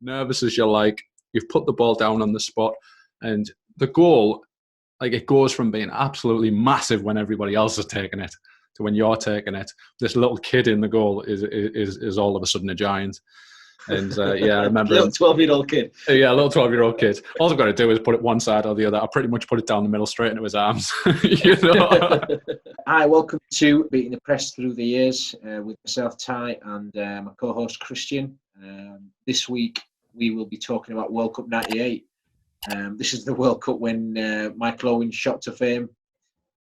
nervous as you like. You've put the ball down on the spot, and the goal, like, it goes from being absolutely massive when everybody else is taking it to when you're taking it. This little kid in the goal is all of a sudden a giant. And I remember little 12-year-old kid. Yeah, a little 12-year-old kid. All I've got to do is put it one side or the other. I pretty much put it down the middle, straight into his arms. You know? Hi, welcome to Beating the Press Through the Years with myself, Ty, and my co-host Kristian. This week we will be talking about World Cup '98. This is the World Cup when Michael Owen shot to fame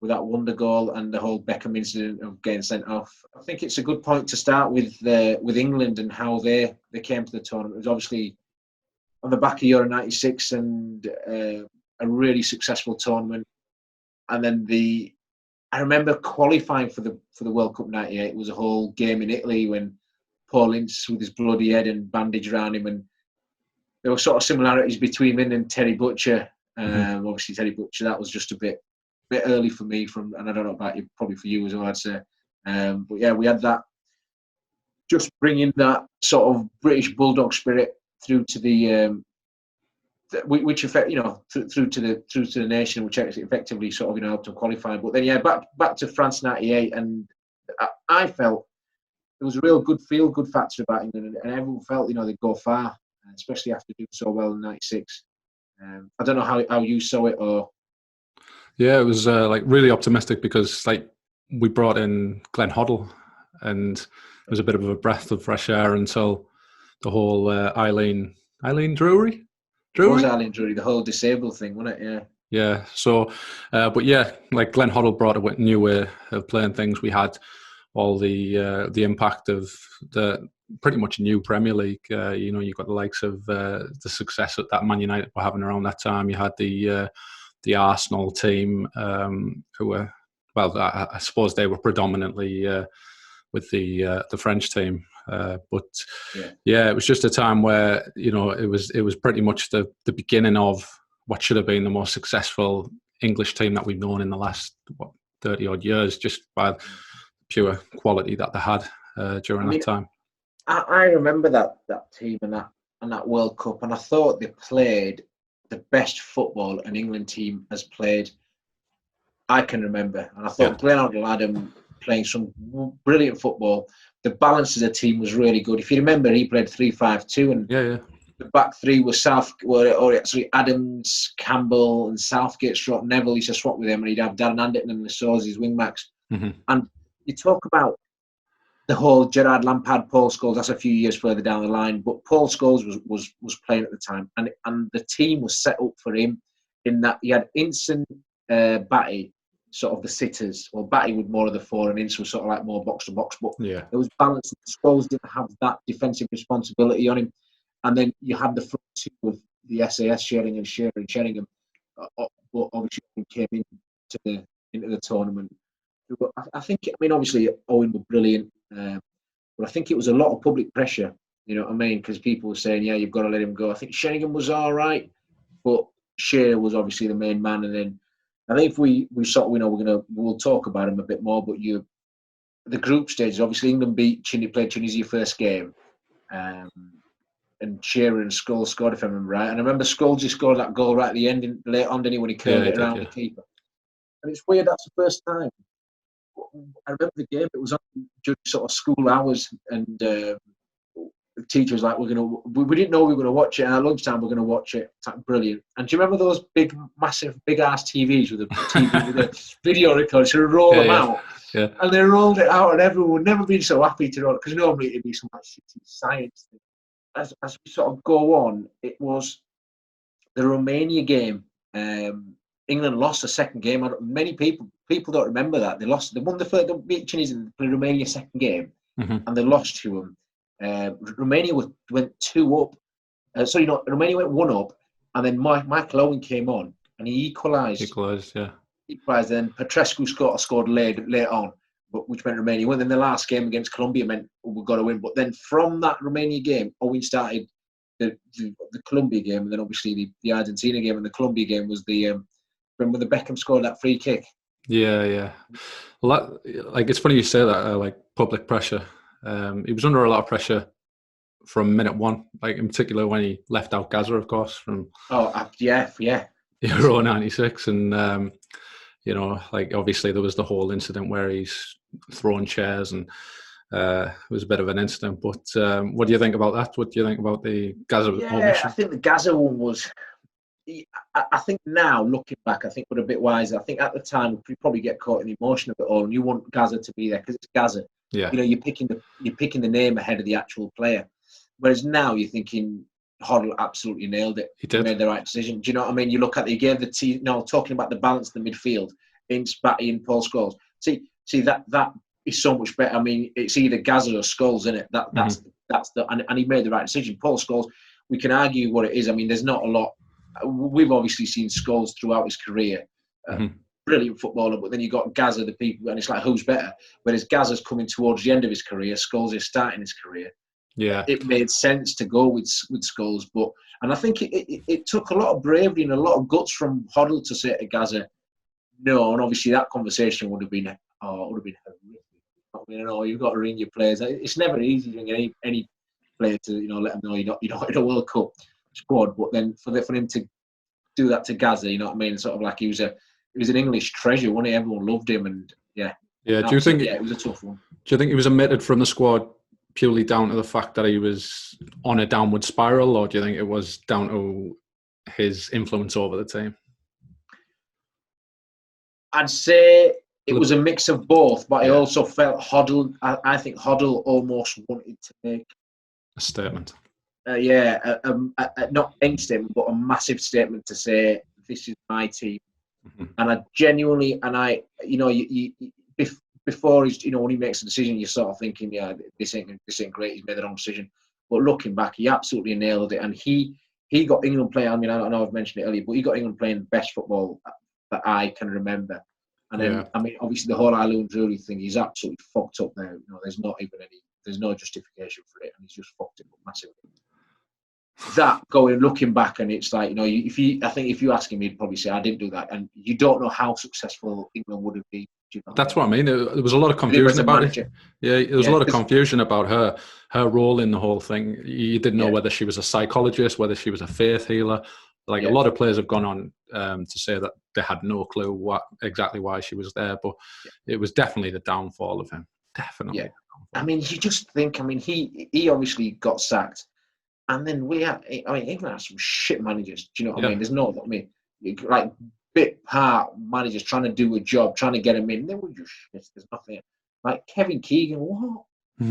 with that wonder goal and the whole Beckham incident of getting sent off. I think it's a good point to start with England and how they came to the tournament. It was obviously on the back of Euro '96 and a really successful tournament. And then I remember qualifying for the World Cup '98. It was a whole game in Italy when Paul Ince with his bloody head and bandage around him, and there were sort of similarities between him and Terry Butcher. Obviously, Terry Butcher, that was just a bit early for me, and I don't know about you, probably for you as well, I'd say. But yeah, we had that, just bringing that sort of British bulldog spirit through to the which affect, through to the nation, which effectively sort of helped them qualify. But then back to France '98, and I felt there was a real good feel-good factor about England, and everyone felt they'd go far, especially after doing so well in '96. I don't know how you saw it, or. Yeah, it was really optimistic because we brought in Glenn Hoddle, and it was a bit of a breath of fresh air until the whole Eileen Drury. It was Eileen Drury, the whole disabled thing, wasn't it? Yeah. Yeah. So, but yeah, Glenn Hoddle brought a new way of playing things. We had all the impact of the pretty much new Premier League. You got the likes of the success that Man United were having around that time. You had the Arsenal team, who were, I suppose they were predominantly with the French team, but it was just a time where it was pretty much the beginning of what should have been the most successful English team that we've known in the last 30 odd years, just by pure quality that they had during that time. I remember that team and that World Cup, and I thought they played the best football an England team has played I can remember. And I thought Glenn Hoddle playing some brilliant football. The balance of the team was really good. If you remember, he played 3-5-2, and the back three was Adams, Campbell, and Southgate. Neville used to swap with him, and he'd have Darren Anderton and Lascelles as wing backs. And you talk about the whole Gerrard, Lampard, Paul Scholes. That's a few years further down the line, but Paul Scholes was playing at the time, and the team was set up for him in that he had Ince and Batty, sort of the sitters. Well, Batty would more of the four, and Ince was sort of like more box to box. But it was balanced. Scholes didn't have that defensive responsibility on him, and then you had the front two of the SAS, Sheringham, Shearer, and Sheringham. But obviously, came into the tournament. But I think, obviously Owen was brilliant, but I think it was a lot of public pressure. You know what I mean? Because people were saying, "Yeah, you've got to let him go." I think Sheringham was all right, but Shearer was obviously the main man. And then I think if we sort of, we'll talk about him a bit more. But the group stages, obviously England played Tunisia first game, and Shearer and Scholes scored, if I remember right. And I remember Scholes just scored that goal right at the end, late on, didn't he, when he curled it around the keeper. And it's weird, that's the first time. I remember the game, it was on during sort of school hours, and the teacher was like, we didn't know we were going to watch it, and at lunchtime we're going to watch it. It's like, brilliant. And do you remember those massive, big-ass TVs with a video recorder? So roll them out. Yeah. And they rolled it out, and everyone would never been so happy to roll it, because normally it'd be some like science thing. As we sort of go on, it was the Romania game. England lost the second game. Many people don't remember that. They won the first, beat Tunisia in the Romania second game, and they lost to them. Romania went 2 up. Romania went 1 up, and then Michael Owen came on, and he equalised. Equalised, then Petrescu scored late on, which meant Romania won. Then the last game against Colombia meant we got to win. But then from that Romania game, Owen started the Colombia game, and then obviously the Argentina game, and the Colombia game was when the Beckham scored that free kick. Yeah. Well, it's funny you say that, public pressure. He was under a lot of pressure from minute one, like in particular when he left out Gaza, of course, from yeah. Euro '96, and like obviously there was the whole incident where he's throwing chairs, and it was a bit of an incident. But what do you think about that? What do you think about the Gaza omission? I think the Gaza one was. I think now, looking back, I think we're a bit wiser. I think at the time we probably get caught in the emotion of it all, and you want Gaza to be there because it's Gaza. Yeah. You're picking the name ahead of the actual player. Whereas now you're thinking Hoddle absolutely nailed it. He did. Made the right decision. Do you know what I mean? You look at he gave the team. Talking about the balance in the midfield, Ince, Batty, and Paul Scholes. See that is so much better. I mean, it's either Gaza or Scholes, isn't it? That's and he made the right decision. Paul Scholes. We can argue what it is. I mean, there's not a lot. We've obviously seen Scholes throughout his career. Brilliant footballer, but then you got Gaza, the people, and it's like, who's better? Whereas Gaza's coming towards the end of his career, Scholes is starting his career. Yeah, it made sense to go with Scholes, and I think it took a lot of bravery and a lot of guts from Hoddle to say to Gaza, no. And obviously that conversation would have been horrific. I mean, you've got to ring your players. It's never easy to ring any player to let them know you're not in a World Cup squad. But then for him to do that to Gaza, you know what I mean? Sort of like he was an English treasure, wasn't he? Everyone loved him, and yeah. Do you think? Yeah, it was a tough one. Do you think he was omitted from the squad purely down to the fact that he was on a downward spiral, or do you think it was down to his influence over the team? I'd say it was a mix of both, but I also felt Hoddle. I think Hoddle almost wanted to make a statement. Not any statement, but a massive statement to say this is my team. And I genuinely, before he's, when he makes a decision, you're sort of thinking, yeah, this ain't great. He's made the wrong decision. But looking back, he absolutely nailed it, and he got England playing. I mean, I know I've mentioned it earlier, but he got England playing the best football that I can remember. And then, I mean, obviously the whole Al Drury thing, he's absolutely fucked up now. There's no justification for it, and he's just fucked it up massively. Looking back, and it's like, if you ask him, he'd probably say, I didn't do that, and you don't know how successful England would have been. That's what I mean. There was a lot of confusion about it. Yeah, there was a lot of confusion about her role in the whole thing. You didn't know whether she was a psychologist, whether she was a faith healer. A lot of players have gone on to say that they had no clue exactly why she was there, but it was definitely the downfall of him. Definitely. Yeah. I mean, you just think. I mean, he obviously got sacked, and then England had some shit managers. Do you know what I mean? There's no, like bit part managers trying to do a job, trying to get him in. They were just shit. There's nothing. Like Kevin Keegan, what? Do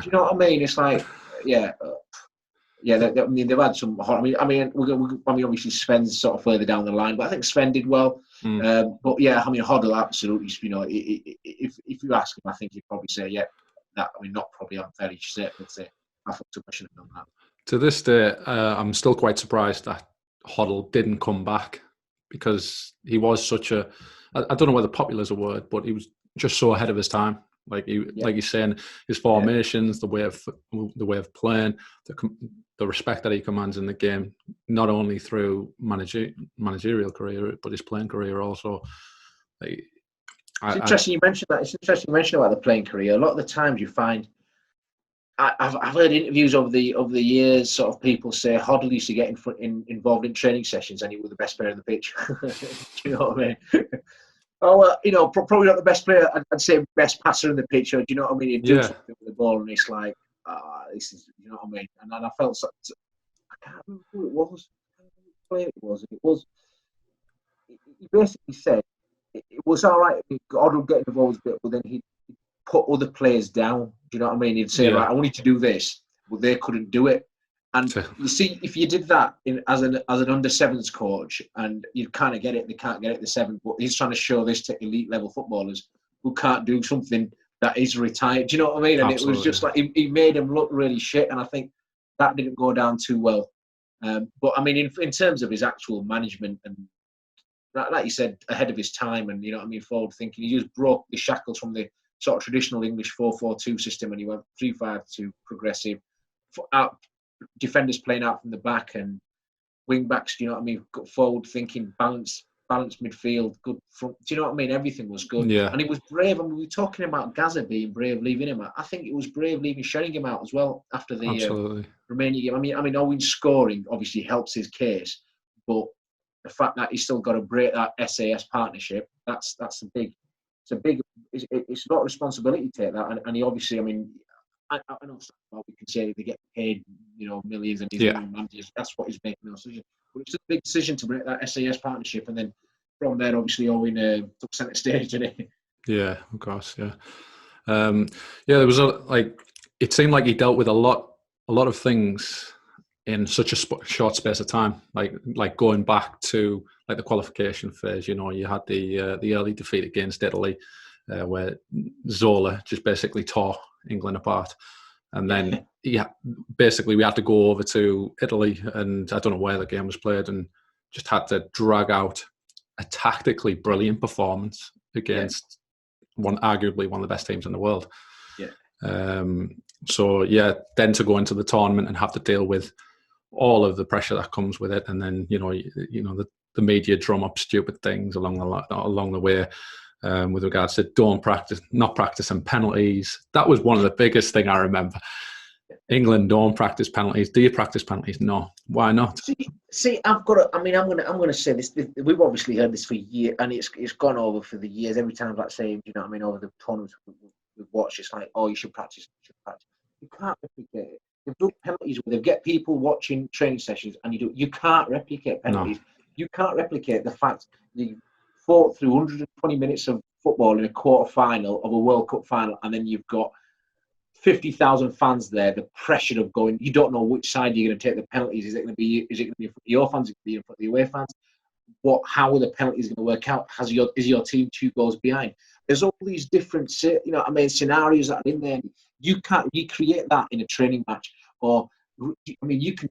you know what I mean? It's like, I mean, they've had some. I mean, obviously Sven's sort of further down the line, but I think Sven did well. But yeah, I mean, Hoddle absolutely. If you ask him, I think he'd probably say, not probably. I'm fairly certain he'd say, I fucked up. I should have done that. To this day, I'm still quite surprised that Hoddle didn't come back, because he was such a. I don't know whether popular is a word, but he was just so ahead of his time. Like you're saying, his formations, the way of playing, the respect that he commands in the game, not only through managerial career, but his playing career also. It's interesting you mentioned that. It's interesting you mentioned about the playing career. A lot of the times you find, I've heard interviews over the years, sort of people say Hoddle used to get involved in training sessions and he was the best player on the pitch. Do you know what I mean? Probably not the best player. I'd say best passer in the pitch. Do you know what I mean? He'd do something with the ball, and it's like, this is, you know what I mean? And then I felt, I can't remember who it was. It was. He basically said it was all right. Hoddle getting involved a bit, but then he'd put other players down. Do you know what I mean? He'd say, right, I want you to do this, but they couldn't do it. And you see, if you did that as an under sevens coach, and you kind of get it, they can't get it the seven, but he's trying to show this to elite level footballers who can't do something that is retired. Do you know what I mean? And Absolutely. It was just like he made him look really shit, and I think that didn't go down too well. But I mean, in terms of his actual management, and like you said, ahead of his time, and you know what I mean, forward thinking, he just broke the shackles from the sort of traditional English 4-4-2 system, and he went 3-5-2 progressive. Defenders playing out from the back, and wing backs, you know what I mean, got forward thinking, balanced balanced midfield, good front. Do you know what I mean? Everything was good. Yeah. And he was brave. And we were talking about Gaza being brave, leaving him out. I think it was brave leaving Sheringham out as well after the Romania game. I mean, Owen's scoring obviously helps his case, but the fact that he's still got to break that SAS partnership, it's a lot of responsibility to take that. And he obviously, I mean, I know we can say they get paid, millions, and he's managers. That's what he's making those decisions. But it's a big decision to break that SAS partnership, and then from there, obviously, Owen took centre stage, didn't he? Yeah, of course, yeah. There was it seemed like he dealt with a lot of things in such a short space of time. Like going back to like the qualification phase, you had the early defeat against Italy, where Zola just basically tore England apart. And then, basically we had to go over to Italy, and I don't know where the game was played, and just had to drag out a tactically brilliant performance against arguably one of the best teams in the world. Then to go into the tournament and have to deal with all of the pressure that comes with it, and then the media drum up stupid things along the way. With regards to not practicing penalties. That was one of the biggest thing I remember. England don't practice penalties. Do you practice penalties? No. Why not? See, I'm gonna say this. We've obviously heard this for years, and it's gone over for the years. Every time like saying, over the tournaments we've watched, it's like, oh, you should practice. You can't replicate it. They've done penalties where they get people watching training sessions, and you can't replicate penalties. No. You can't replicate the fact that you fought through 120 minutes of football in a quarter-final of a World Cup final, and then you've got 50,000 fans there, the pressure of going, you don't know which side you're going to take the penalties. Is it going to be in front of your fans? Is it going to be in front of the away fans? How are the penalties going to work out? Is your team 2 goals behind? There's all these different, scenarios that are in there. You can't recreate that in a training match. You can.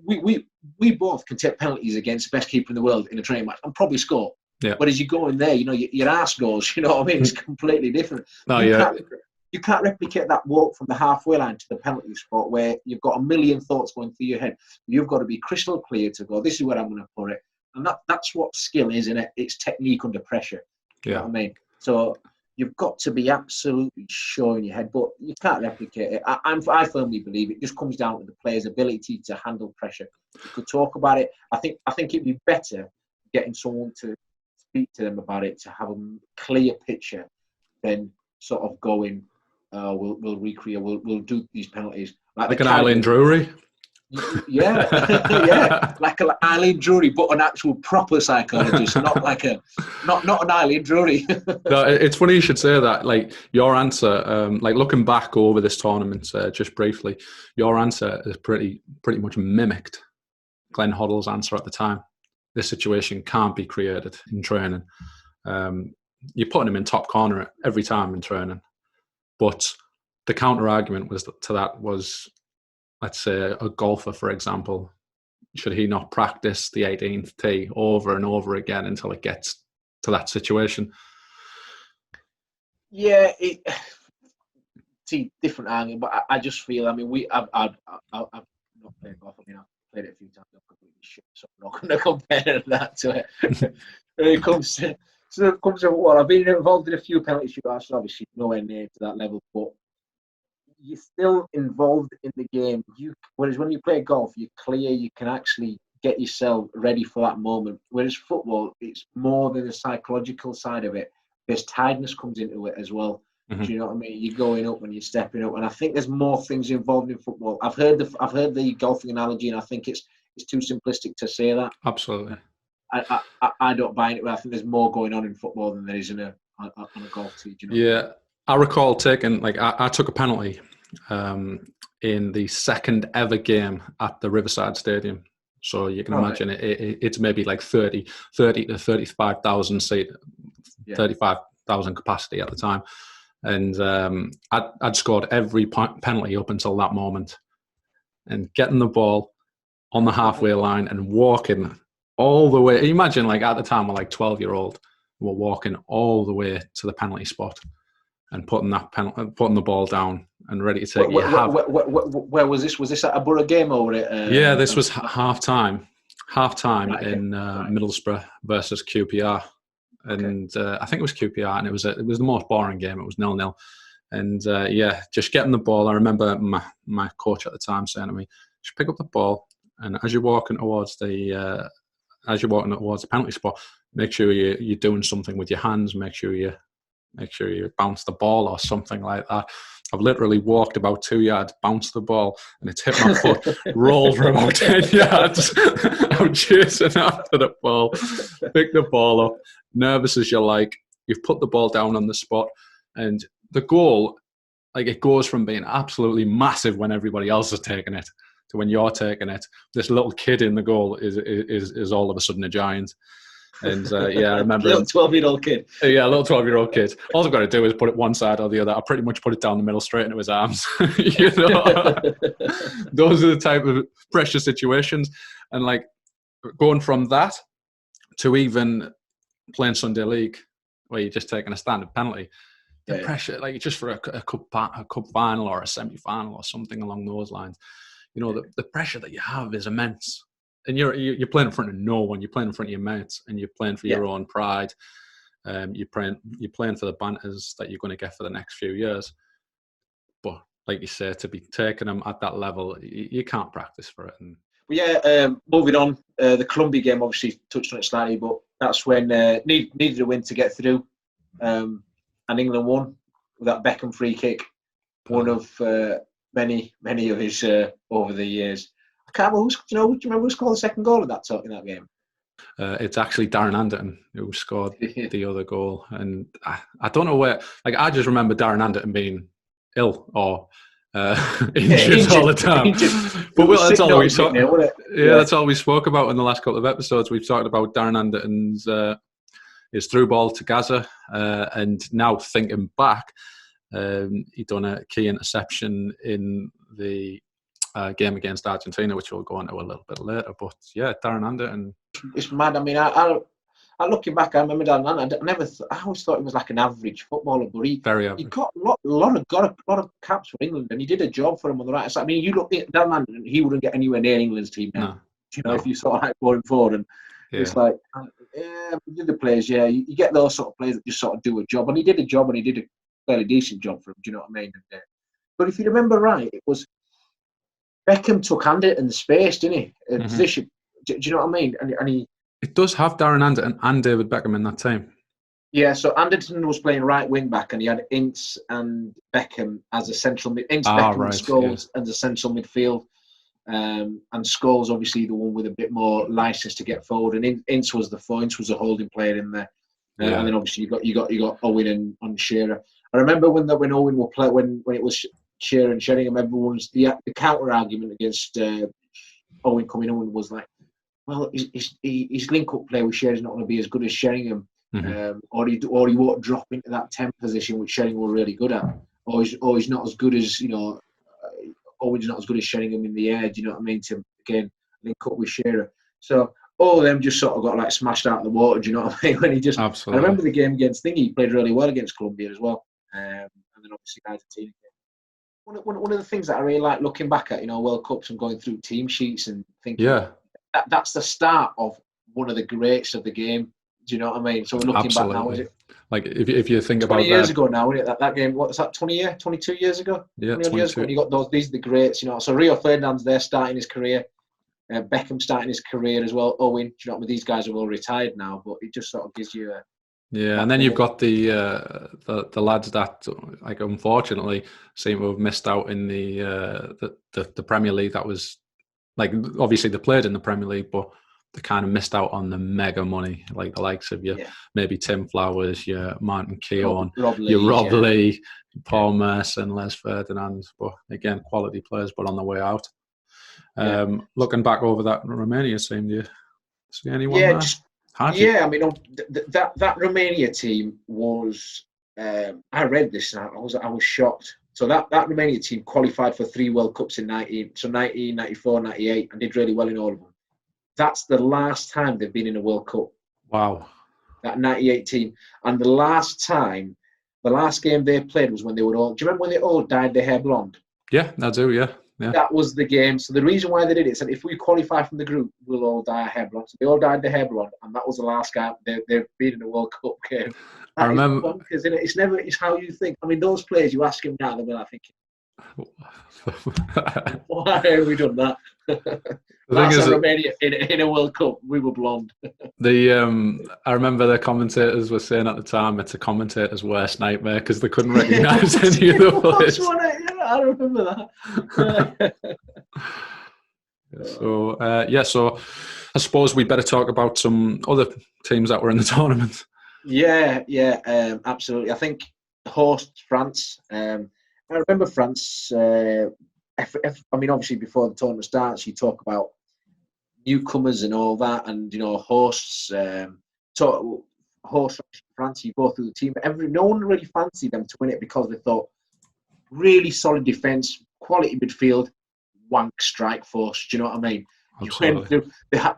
We both can take penalties against the best keeper in the world in a training match and probably score. Yeah. But as you go in there, your ass goes. It's completely different. You can't replicate that walk from the halfway line to the penalty spot where you've got a million thoughts going through your head. You've got to be crystal clear to go, this is where I'm going to put it. And that's what skill is, isn't it? It's technique under pressure. You know what I mean? So you've got to be absolutely sure in your head, but you can't replicate it. I firmly believe it just comes down to the player's ability to handle pressure. You could talk about it. I think it'd be better getting someone to speak to them about it, to have a clear picture, than sort of going, we'll recreate, we'll do these penalties like an Eileen Drury. Yeah, like an Eileen Drury, but an actual proper psychologist, not an Eileen Drury. No, it's funny you should say that. Like your answer, looking back over this tournament, just briefly, your answer is pretty much mimicked Glenn Hoddle's answer at the time. This situation can't be created in training. You're putting him in top corner every time in training. But the counter argument was, let's say, a golfer, for example, should he not practice the 18th tee over and over again until it gets to that situation? Yeah, different angle, but I just feel, I've not played golf. I've played it a few times. I'm completely shit, so I'm not going to compare that to it. When it comes to I've been involved in a few penalty shootouts, obviously nowhere near to that level, but you're still involved in the game. Whereas when you play golf, you're clear, you can actually get yourself ready for that moment. Whereas football, it's more than the psychological side of it. There's tiredness comes into it as well. Mm-hmm. Do you know what I mean? You're going up and you're stepping up, and I think there's more things involved in football. I've heard the golfing analogy, and I think it's too simplistic to say that. Absolutely. I don't buy it. I think there's more going on in football than there is on a golf tee. You know? Yeah, I recall taking I took a penalty in the second ever game at the Riverside Stadium. So you can imagine it's maybe like 30 to 35,000 seat, 35,000 capacity at the time. And I'd scored every penalty up until that moment. And getting the ball on the halfway line and walking all the way. Imagine, at the time, we're 12-year-old. We're walking all the way to the penalty spot and putting the ball down and ready to take Where was this? Was this at a Borough game or? Yeah, this was half time. half time Right, okay. in Right. Middlesbrough versus QPR, and I think it was QPR, and it was the most boring game. It was 0-0, and just getting the ball. I remember my coach at the time saying to me, "Just pick up the ball, and as you're walking towards the penalty spot, make sure you're doing something with your hands. Make sure you bounce the ball or something like that." I've literally walked about 2 yards, bounced the ball, and it's hit my foot, rolled for about 10 yards. I'm chasing after the ball, pick the ball up, nervous as you like. You've put the ball down on the spot, and the goal, like, it goes from being absolutely massive when everybody else is taking it to when you're taking it. This little kid in the goal is all of a sudden a giant. And I remember little 12-year-old kid. Yeah, a little 12-year-old kid. All I've got to do is put it one side or the other. I pretty much put it down the middle, straight into his arms. Those are the type of pressure situations. And like going from that to even playing Sunday League, where you're just taking a standard penalty, the pressure, like just for a cup final or a semi-final or something along those lines, the pressure that you have is immense. And you're playing in front of no one. You're playing in front of your mates, and you're playing for your own pride. You're playing for the banters that you're going to get for the next few years. But like you say, to be taking them at that level, you can't practice for it. Moving on, the Colombia game obviously touched on it slightly, but that's when needed a win to get through, and England won with that Beckham free kick. One of many of his over the years. I can't remember. Do you remember who scored the second goal in that game? It's actually Darren Anderton who scored the other goal, and I don't know where. Like, I just remember Darren Anderton being ill or injured all the time. But that's all we talked. That's all we spoke about in the last couple of episodes. We've talked about Darren Anderton's his through ball to Gaza, and now thinking back, he done a key interception in the game against Argentina, which we'll go into a little bit later. But yeah, Darren Anderton. It's mad. I mean, I looking back, I remember Darren Anderton. I always thought he was like an average footballer, but he got a lot of caps for England, and he did a job for him on the right side. I mean, you look at Darren Anderton, he wouldn't get anywhere near England's team now. No. If you sort of like going forward, and it's like, the players, you get those sort of players that just sort of do a job, and he did a job, and he did a fairly decent job for him. Do you know what I mean? But if you remember right, it was Beckham took Anderton's space, didn't he? Position. Do you know what I mean? And he. It does have Darren Anderton and David Beckham in that team. Yeah, so Anderton was playing right wing back, and he had Ince and Beckham as a central mid. Beckham and Scholes as a central midfield, and Scholes obviously the one with a bit more license to get forward, and Ince was a holding player in there, and then obviously you got Owen and Shearer. I remember when Owen were play when it was Shearer and Sheringham, everyone's the counter argument against Owen coming on was like, well, his link-up play with Sheringham is not going to be as good as Sheringham, or he won't drop into that 10 position, which Sheringham were really good at, or he's not as good as Owen's not as good as Sheringham in the air. Do you know what I mean? To again link up with Shearer, so all of them just sort of got like smashed out of the water. Do you know what I mean? When he just, absolutely. I remember the game against Thingy, he played really well against Colombia as well, and then obviously Argentina. One of the things that I really like looking back at, World Cups and going through team sheets and thinking, that's the start of one of the greats of the game. Do you know what I mean? So we're looking back now, is it? Like if you think about 20 years ago now, isn't it? That game, what's that, 22 years ago? Yeah, 22 years ago. And you got these are the greats, So Rio Ferdinand's there starting his career. Beckham starting his career as well. Owen, do you know what I mean? These guys are all retired now, but it just sort of gives you and then you've got the lads that, like, unfortunately seem to have missed out in the Premier League. That was, like, obviously they played in the Premier League, but they kind of missed out on the mega money, like the likes of maybe Tim Flowers, your Martin Keown, your Rob Lee, Paul Merson, Les Ferdinand. But again, quality players, but on the way out. Looking back over that Romania team, do you see anyone there? I mean, that Romania team was. I read this and I was shocked. So that Romania team qualified for 3 World Cups in 19, 94, 98, and did really well in all of them. That's the last time they've been in a World Cup. Wow. That 98 team, and the last game they played was when they were all. Do you remember when they all dyed their hair blonde? Yeah, I do. Yeah. That was the game. So the reason why they did it said if we qualify from the group, we'll all die a hair blonde. So they all died the hair blonde, and that was the last game they've been in a World Cup game. I remember. Bonkers, isn't it? It's how you think. I mean, those players, you ask him now, they'll be like thinking, why have we done that? The thing is, Romania in a World Cup, we were blonde. I remember the commentators were saying at the time it's a commentator's worst nightmare because they couldn't recognise any of the players. Yeah, I remember that. So I suppose we better talk about some other teams that were in the tournament. Yeah, absolutely. I think host France. I remember France. I mean, obviously, before the tournament starts, you talk about newcomers and all that, and hosts. Host France, you go through the team. No one really fancied them to win it because they thought really solid defense, quality midfield, wank strike force. Do you know what I mean?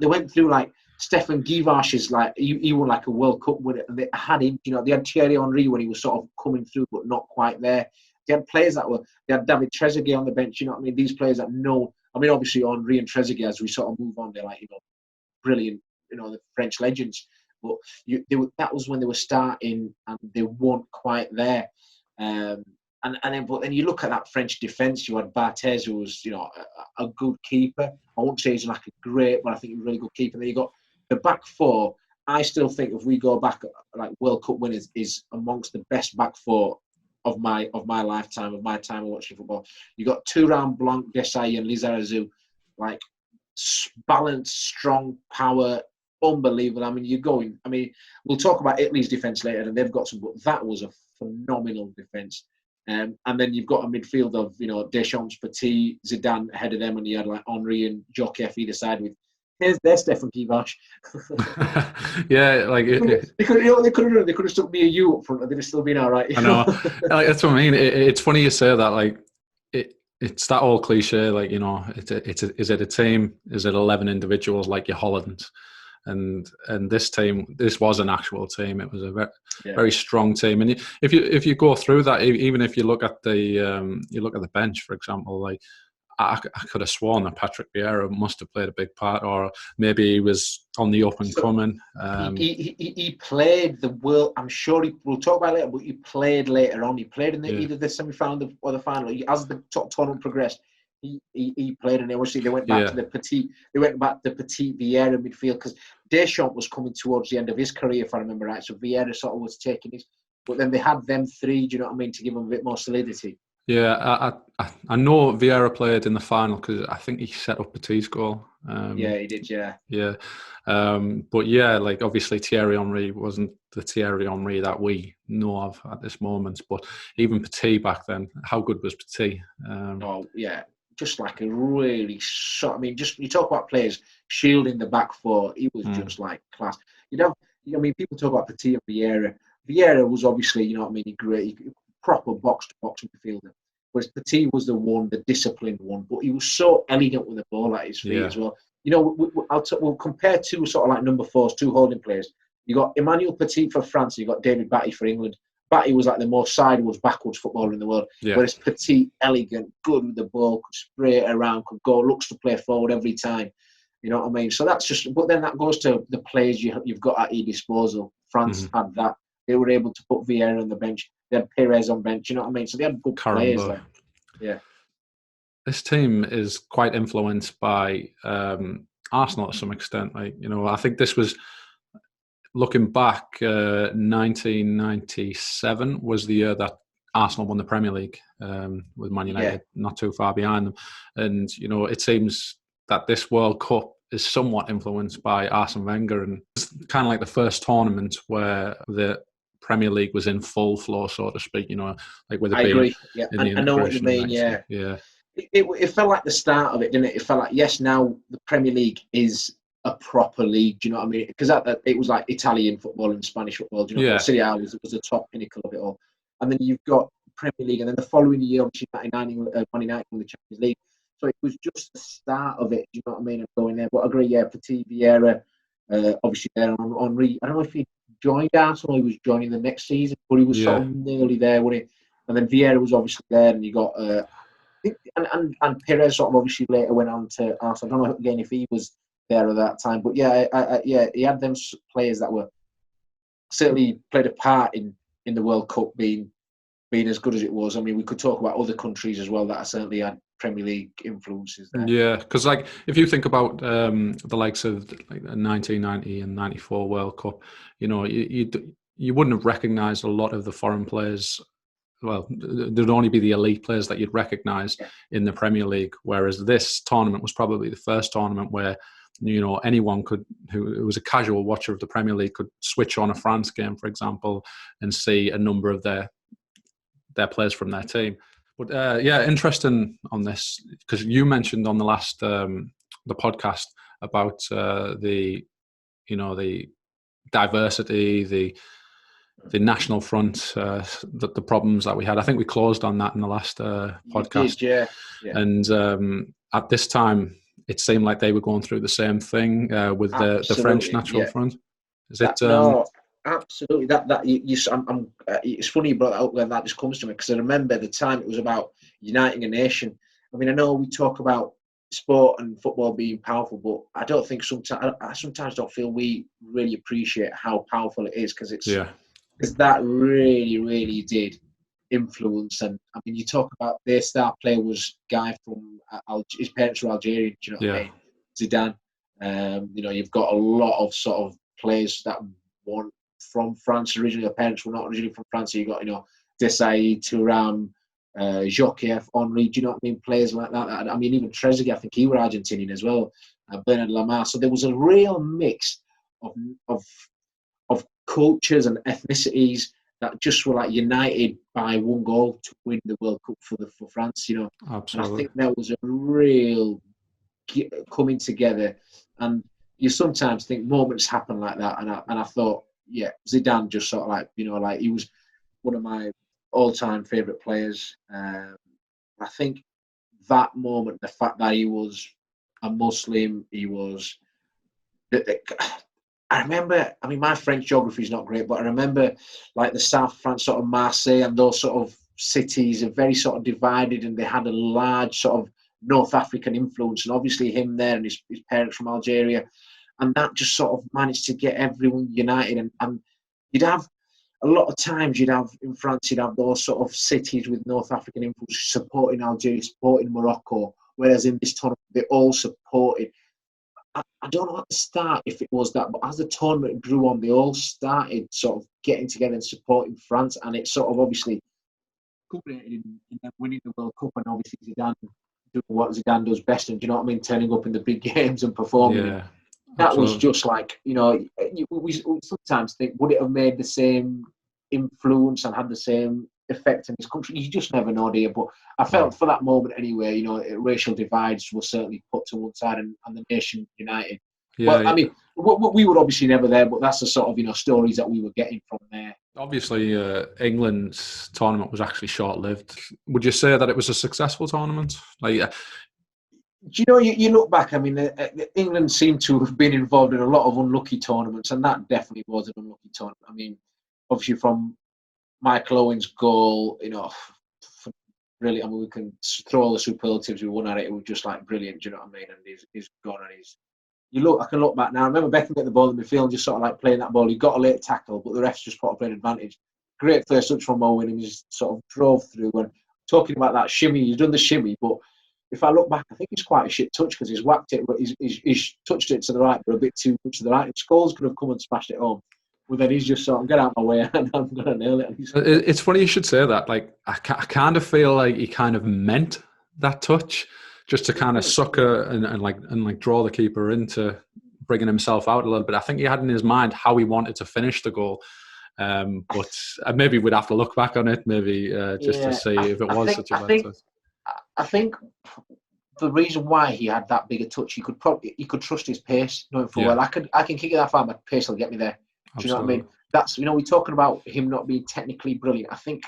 They went through like Stefan Givash is like he won like a World Cup winner, and they had him. They had Thierry Henry when he was sort of coming through, but not quite there. They had players they had David Trezeguet on the bench. You know what I mean? These players that know. I mean, obviously Henry and Trezeguet, as we sort of move on, they're like brilliant. The French legends. But that was when they were starting, and they weren't quite there. But then you look at that French defence. You had Barthez, who was a good keeper. I won't say he's like a great, but I think he's a really good keeper. And then you got the back four. I still think if we go back, like World Cup winners is amongst the best back four of my lifetime, of my time of watching football. You got Thuram, Blanc, Desailly, and Lizarazu, like balanced, strong, power, unbelievable. I mean, we'll talk about Italy's defence later, and they've got some, but that was a phenomenal defence. And then you've got a midfield of Deschamps, Petit, Zidane ahead of them, and you had like Henry and Jokic either side with. There's Stefan Givash. Yeah, like they could have stuck me and you up front, and they'd have still been all right. I know. Like, that's what I mean. It's funny you say that. Like it's that old cliche. Like is it a team? Is it 11 individuals like your Holland? And this team, this was an actual team. It was a very strong team. And if you go through that, even if you look at the bench, for example, like I could have sworn that Patrick Vieira must have played a big part, or maybe he was on the up and coming. He played the World. I'm sure we'll talk about it later, but he played later on. He played in either the semi-final or the final. As the top tournament progressed, he played, and obviously they went back to the Petit. They went back to the Petit Vieira midfield because Deschamps was coming towards the end of his career, if I remember right. So Vieira sort of was taking his, but then they had them three. Do you know what I mean? To give them a bit more solidity. Yeah, I know Vieira played in the final because I think he set up Petit's goal. Yeah, he did. Yeah. Yeah, but yeah, like obviously Thierry Henry wasn't the Thierry Henry that we know of at this moment. But even Petit back then, how good was Petit? Oh yeah, just like a really shot. I mean, just you talk about players shielding the back four. He was just like class. People talk about Petit and Vieira. Vieira was obviously, great. Proper box-to-box midfielder. Whereas Petit was the disciplined one, but he was so elegant with the ball at his feet as well. We'll compare two sort of like number fours, two holding players. You got Emmanuel Petit for France, and you got David Batty for England. Batty was like the most sideways, backwards footballer in the world. Yeah. Whereas Petit, elegant, good with the ball, could spray it around, could go, looks to play forward every time. You know what I mean? So that's just, but then that goes to the players you've got at your disposal. France had that. They were able to put Vieira on the bench. They had Perez on bench. You know what I mean? So they had good players there. Yeah. This team is quite influenced by Arsenal to some extent. I think this was, looking back, 1997 was the year that Arsenal won the Premier League with Man United, not too far behind them. And, it seems that this World Cup is somewhat influenced by Arsene Wenger, and it's kind of like the first tournament where the Premier League was in full flow, so to speak. Like with it being. I agree. Yeah, I know what you mean. Yeah. It felt like the start of it, didn't it? It felt like now the Premier League is a proper league. Do you know what I mean? Because it was like Italian football and Spanish football. Do you know? Serie A was the top pinnacle of it all, and then you've got Premier League, and then the following year, obviously, 1999, Man United won the Champions League. So it was just the start of it. Do you know what I mean? And going there, but I agree. Yeah, Petit, Vieira, obviously there on Henry. I don't know if he joined Arsenal, he was joining the next season, but he was sort of nearly there, wasn't he? And then Vieira was obviously there, and you got think, and Perez sort of obviously later went on to Arsenal. I don't know again if he was there at that time, but yeah, he had them players that were certainly played a part in the World Cup being as good as it was. I mean, we could talk about other countries as well that certainly had Premier League influences there. Yeah, because like if you think about the likes of like the 1990 and 94 World Cup, you know, you wouldn't have recognised a lot of the foreign players. Well, there'd only be the elite players that you'd recognise in the Premier League, whereas this tournament was probably the first tournament where, you know, anyone who was a casual watcher of the Premier League could switch on a France game, for example, and see a number of their players from their team. But yeah, interesting on this, because you mentioned on the last the podcast about the diversity, the national front, the problems that we had. I think we closed on that in the last podcast. You did, yeah. And at this time, it seemed like they were going through the same thing with the French National Front. Is it? No, absolutely. It's funny you brought that up when that just comes to me, because I remember at the time it was about uniting a nation. I mean, I know we talk about sport and football being powerful, but I don't think I sometimes don't feel we really appreciate how powerful it is, because that really, really did influence. And I mean, you talk about their star player was guy from his parents were Algerian. Do you know what I mean? Zidane. You know, you've got a lot of sort of players that weren't from France originally. Their parents were not originally from France. So you got, you know, Desailly, Thuram, Jokic, Henry. Do you know what I mean? Players like that. I mean, even Trezeguet, I think he were Argentinian as well. Bernard Lamar. So there was a real mix of cultures and ethnicities that just were like united by one goal to win the World Cup for France, you know. Absolutely. And I think there was a real coming together, and you sometimes think moments happen like that. And I thought, yeah, Zidane just sort of like, you know, like he was one of my all-time favourite players. I think that moment, the fact that he was a Muslim, I remember, I mean, my French geography is not great, but I remember like the South of France, sort of Marseille and those sort of cities are very sort of divided, and they had a large sort of North African influence, and obviously him there and his parents from Algeria, and that just sort of managed to get everyone united. And you'd have, a lot of times in France, you'd have those sort of cities with North African influence supporting Algeria, supporting Morocco, whereas in this tournament, they all supported. I don't know at the start if it was that, but as the tournament grew on, they all started sort of getting together and supporting France, and it sort of obviously culminated in them winning the World Cup, and obviously Zidane doing what Zidane does best, and do you know what I mean, turning up in the big games and performing. Yeah, that was just like, you know, we sometimes think, would it have made the same influence and had the same effect in this country? You just never know, do you? But I felt for that moment anyway, you know, racial divides were certainly put to one side, and the nation united. Yeah, well, I mean, we were obviously never there, but that's the sort of, you know, stories that we were getting from there. Obviously, England's tournament was actually short-lived. Would you say that it was a successful tournament? Like, do you know, you look back, I mean, England seemed to have been involved in a lot of unlucky tournaments, and that definitely was an unlucky tournament. I mean, obviously from Michael Owen's goal, you know, brilliant. I mean, we can throw all the superlatives we won at it. It was just like brilliant, do you know what I mean? And he's gone, and I can look back now. I remember Beckham getting the ball in midfield and just sort of like playing that ball. He got a late tackle, but the refs just put up an advantage. Great first touch from Owen, and he just sort of drove through. And talking about that shimmy, he's done the shimmy, but if I look back, I think it's quite a shit touch, because he's whacked it, he's touched it to the right, but a bit too much to the right. And Scholes could have come and smashed it home. But then he's just sort of, get out of my way, and I'm going to nail it. It's funny you should say that. Like, I kind of feel like he kind of meant that touch just to kind of sucker and draw the keeper into bringing himself out a little bit. I think he had in his mind how he wanted to finish the goal. But maybe we'd have to look back on it, maybe just to see if it was such a bad touch. I think the reason why he had that bigger touch, he could trust his pace, knowing full well, I can kick it that far, my pace will get me there. Do you know what I mean? That's, you know, we're talking about him not being technically brilliant. I think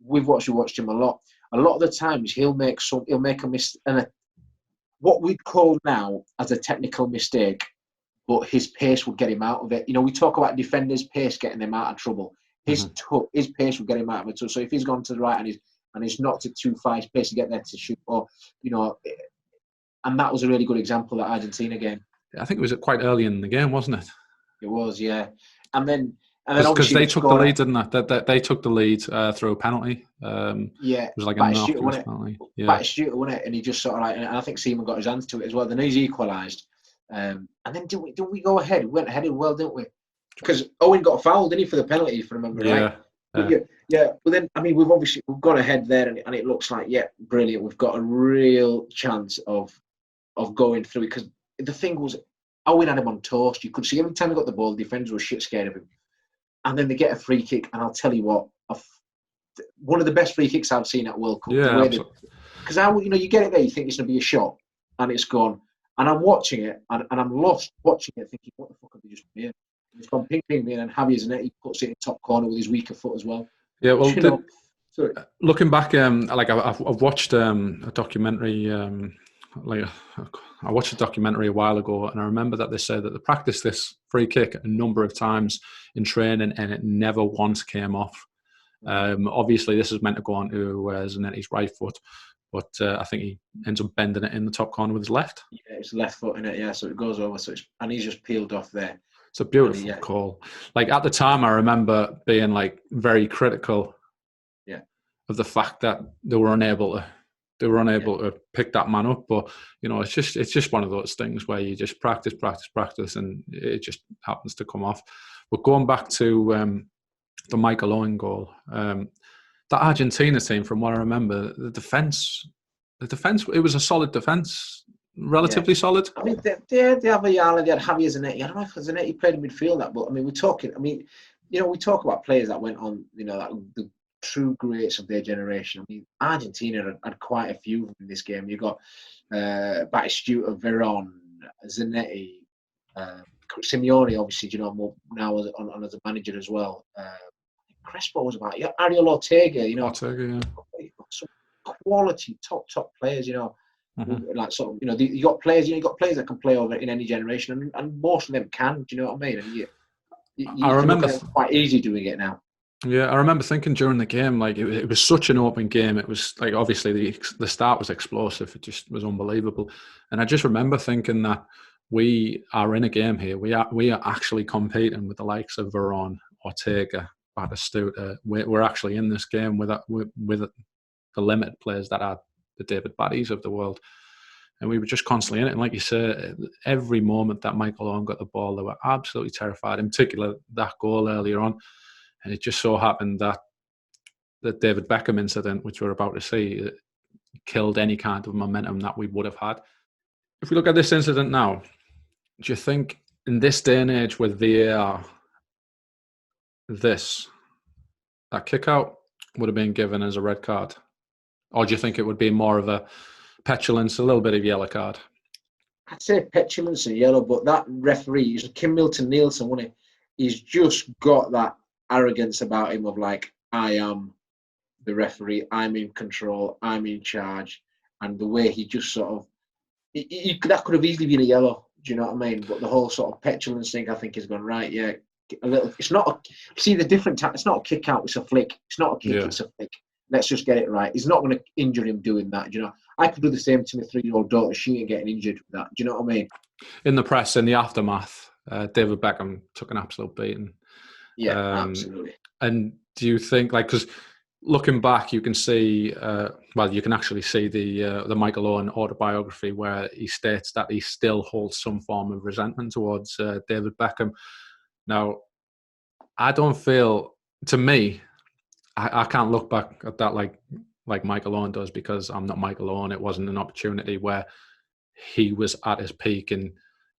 we watched him a lot. A lot of the times he'll make a mistake, and what we'd call now as a technical mistake, but his pace would get him out of it. You know, we talk about defenders' pace getting them out of trouble. His pace would get him out of it. So if he's gone to the right and and he's knocked it too far. He's basically getting there to shoot, or and that was a really good example of that Argentina game. I think it was quite early in the game, wasn't it? It was, yeah. And then because obviously they took the lead, didn't they? They took the lead through a penalty. Yeah, it was like a miraculous penalty. Yeah, Batistuta won it, and he just sort of and I think Simeone got his hands to it as well. Then he's equalised, and then didn't we go ahead? We went ahead as well, didn't we? Because Owen got fouled, didn't he, for the penalty? If I remember right. Yeah. But then we've gone ahead there, and it looks like brilliant. We've got a real chance of going through, because the thing was, Owen had him on toast. You could see every time he got the ball, the defenders were shit scared of him. And then they get a free kick, and I'll tell you what, one of the best free kicks I've seen at World Cup. Yeah, because you get it there, you think it's going to be a shot, and it's gone. And I'm watching it, and I'm lost watching it, thinking, what the fuck have they just done here? It's gone ping, and Javier Zanetti puts it in top corner with his weaker foot as well. Yeah, well, looking back, I've watched a documentary. I watched a documentary a while ago, and I remember that they said that they practiced this free kick a number of times in training, and it never once came off. Obviously, this is meant to go on to Zanetti's right foot, but I think he ends up bending it in the top corner with his left. Yeah, it's left foot in it. Yeah, so it goes over. And he's just peeled off there. It's a beautiful call. Like at the time, I remember being very critical. Of the fact that they were unable to pick that man up, but it's just one of those things where you just practice, and it just happens to come off. But going back to the Michael Owen goal, that Argentina team, from what I remember, the defense, it was a solid defense, relatively solid. I mean, they have Ayala, they had Javier Zanetti. I don't know if Zanetti played in midfield, but I mean, we're talking. I mean, we talk about players that went on, the true greats of their generation. I mean, Argentina had quite a few in this game. You got Batistuta, Veron, Zanetti, Simeone, obviously, now as a manager as well. Crespo was about Ariel Ortega, Ortega, some quality top players, like sort of, you got players, you got players that can play over in any generation, and most of them can. Do you know what I mean? And I remember quite easy doing it now. Yeah, I remember thinking during the game, it was such an open game. It was obviously the start was explosive. It just was unbelievable. And I just remember thinking that we are in a game here. We are actually competing with the likes of Veron, Ortega, Batistuta. We're actually in this game with the limited players that are the David Baddies of the world. And we were just constantly in it. And like you say, every moment that Michael Owen got the ball, they were absolutely terrified. In particular, that goal earlier on. And it just so happened that the David Beckham incident, which we're about to see, killed any kind of momentum that we would have had. If we look at this incident now, do you think in this day and age with VAR, that kick out would have been given as a red card? Or do you think it would be more of a petulance, a little bit of yellow card? I'd say petulance and yellow, but that referee, Kim Milton-Nielsen, wasn't he? He's just got that arrogance about him of I am the referee, I'm in control, I'm in charge, and the way he just sort of that could have easily been a yellow. Do you know what I mean? But the whole sort of petulance thing, I think, has gone right. Yeah, a little. It's not the different time. It's not a kick out. It's a flick. It's not a kick. It's a flick. Let's just get it right. He's not going to injure him doing that. Do you know? I could do the same to my 3-year-old daughter. She ain't getting injured with that. Do you know what I mean? In the press, in the aftermath, David Beckham took an absolute beating. Yeah, absolutely. And do you think, because looking back, you can see, you can actually see the Michael Owen autobiography where he states that he still holds some form of resentment towards David Beckham. Now, I don't feel, to me, I can't look back at that like Michael Owen does, because I'm not Michael Owen. It wasn't an opportunity where he was at his peak, and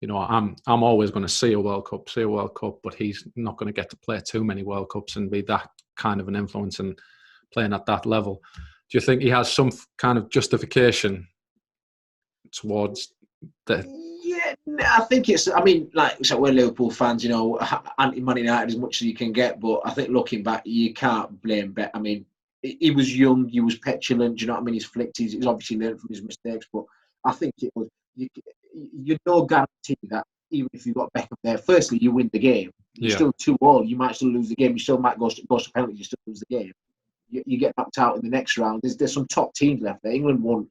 I'm always going to see a World Cup, but he's not going to get to play too many World Cups and be that kind of an influence and playing at that level. Do you think he has some kind of justification towards the? Yeah, I think it's. I mean, we're Liverpool fans, anti-Man United as much as you can get. But I think looking back, you can't blame Bet. I mean, he was young, he was petulant. Do you know what I mean? He's flicked. He's obviously learned from his mistakes. But I think it was. You're no guarantee that even if you got Beckham there, firstly you win the game. You're still 2-2. You might still lose the game. You still might go to penalties. You still lose the game. you get knocked out in the next round. There's some top teams left there. England won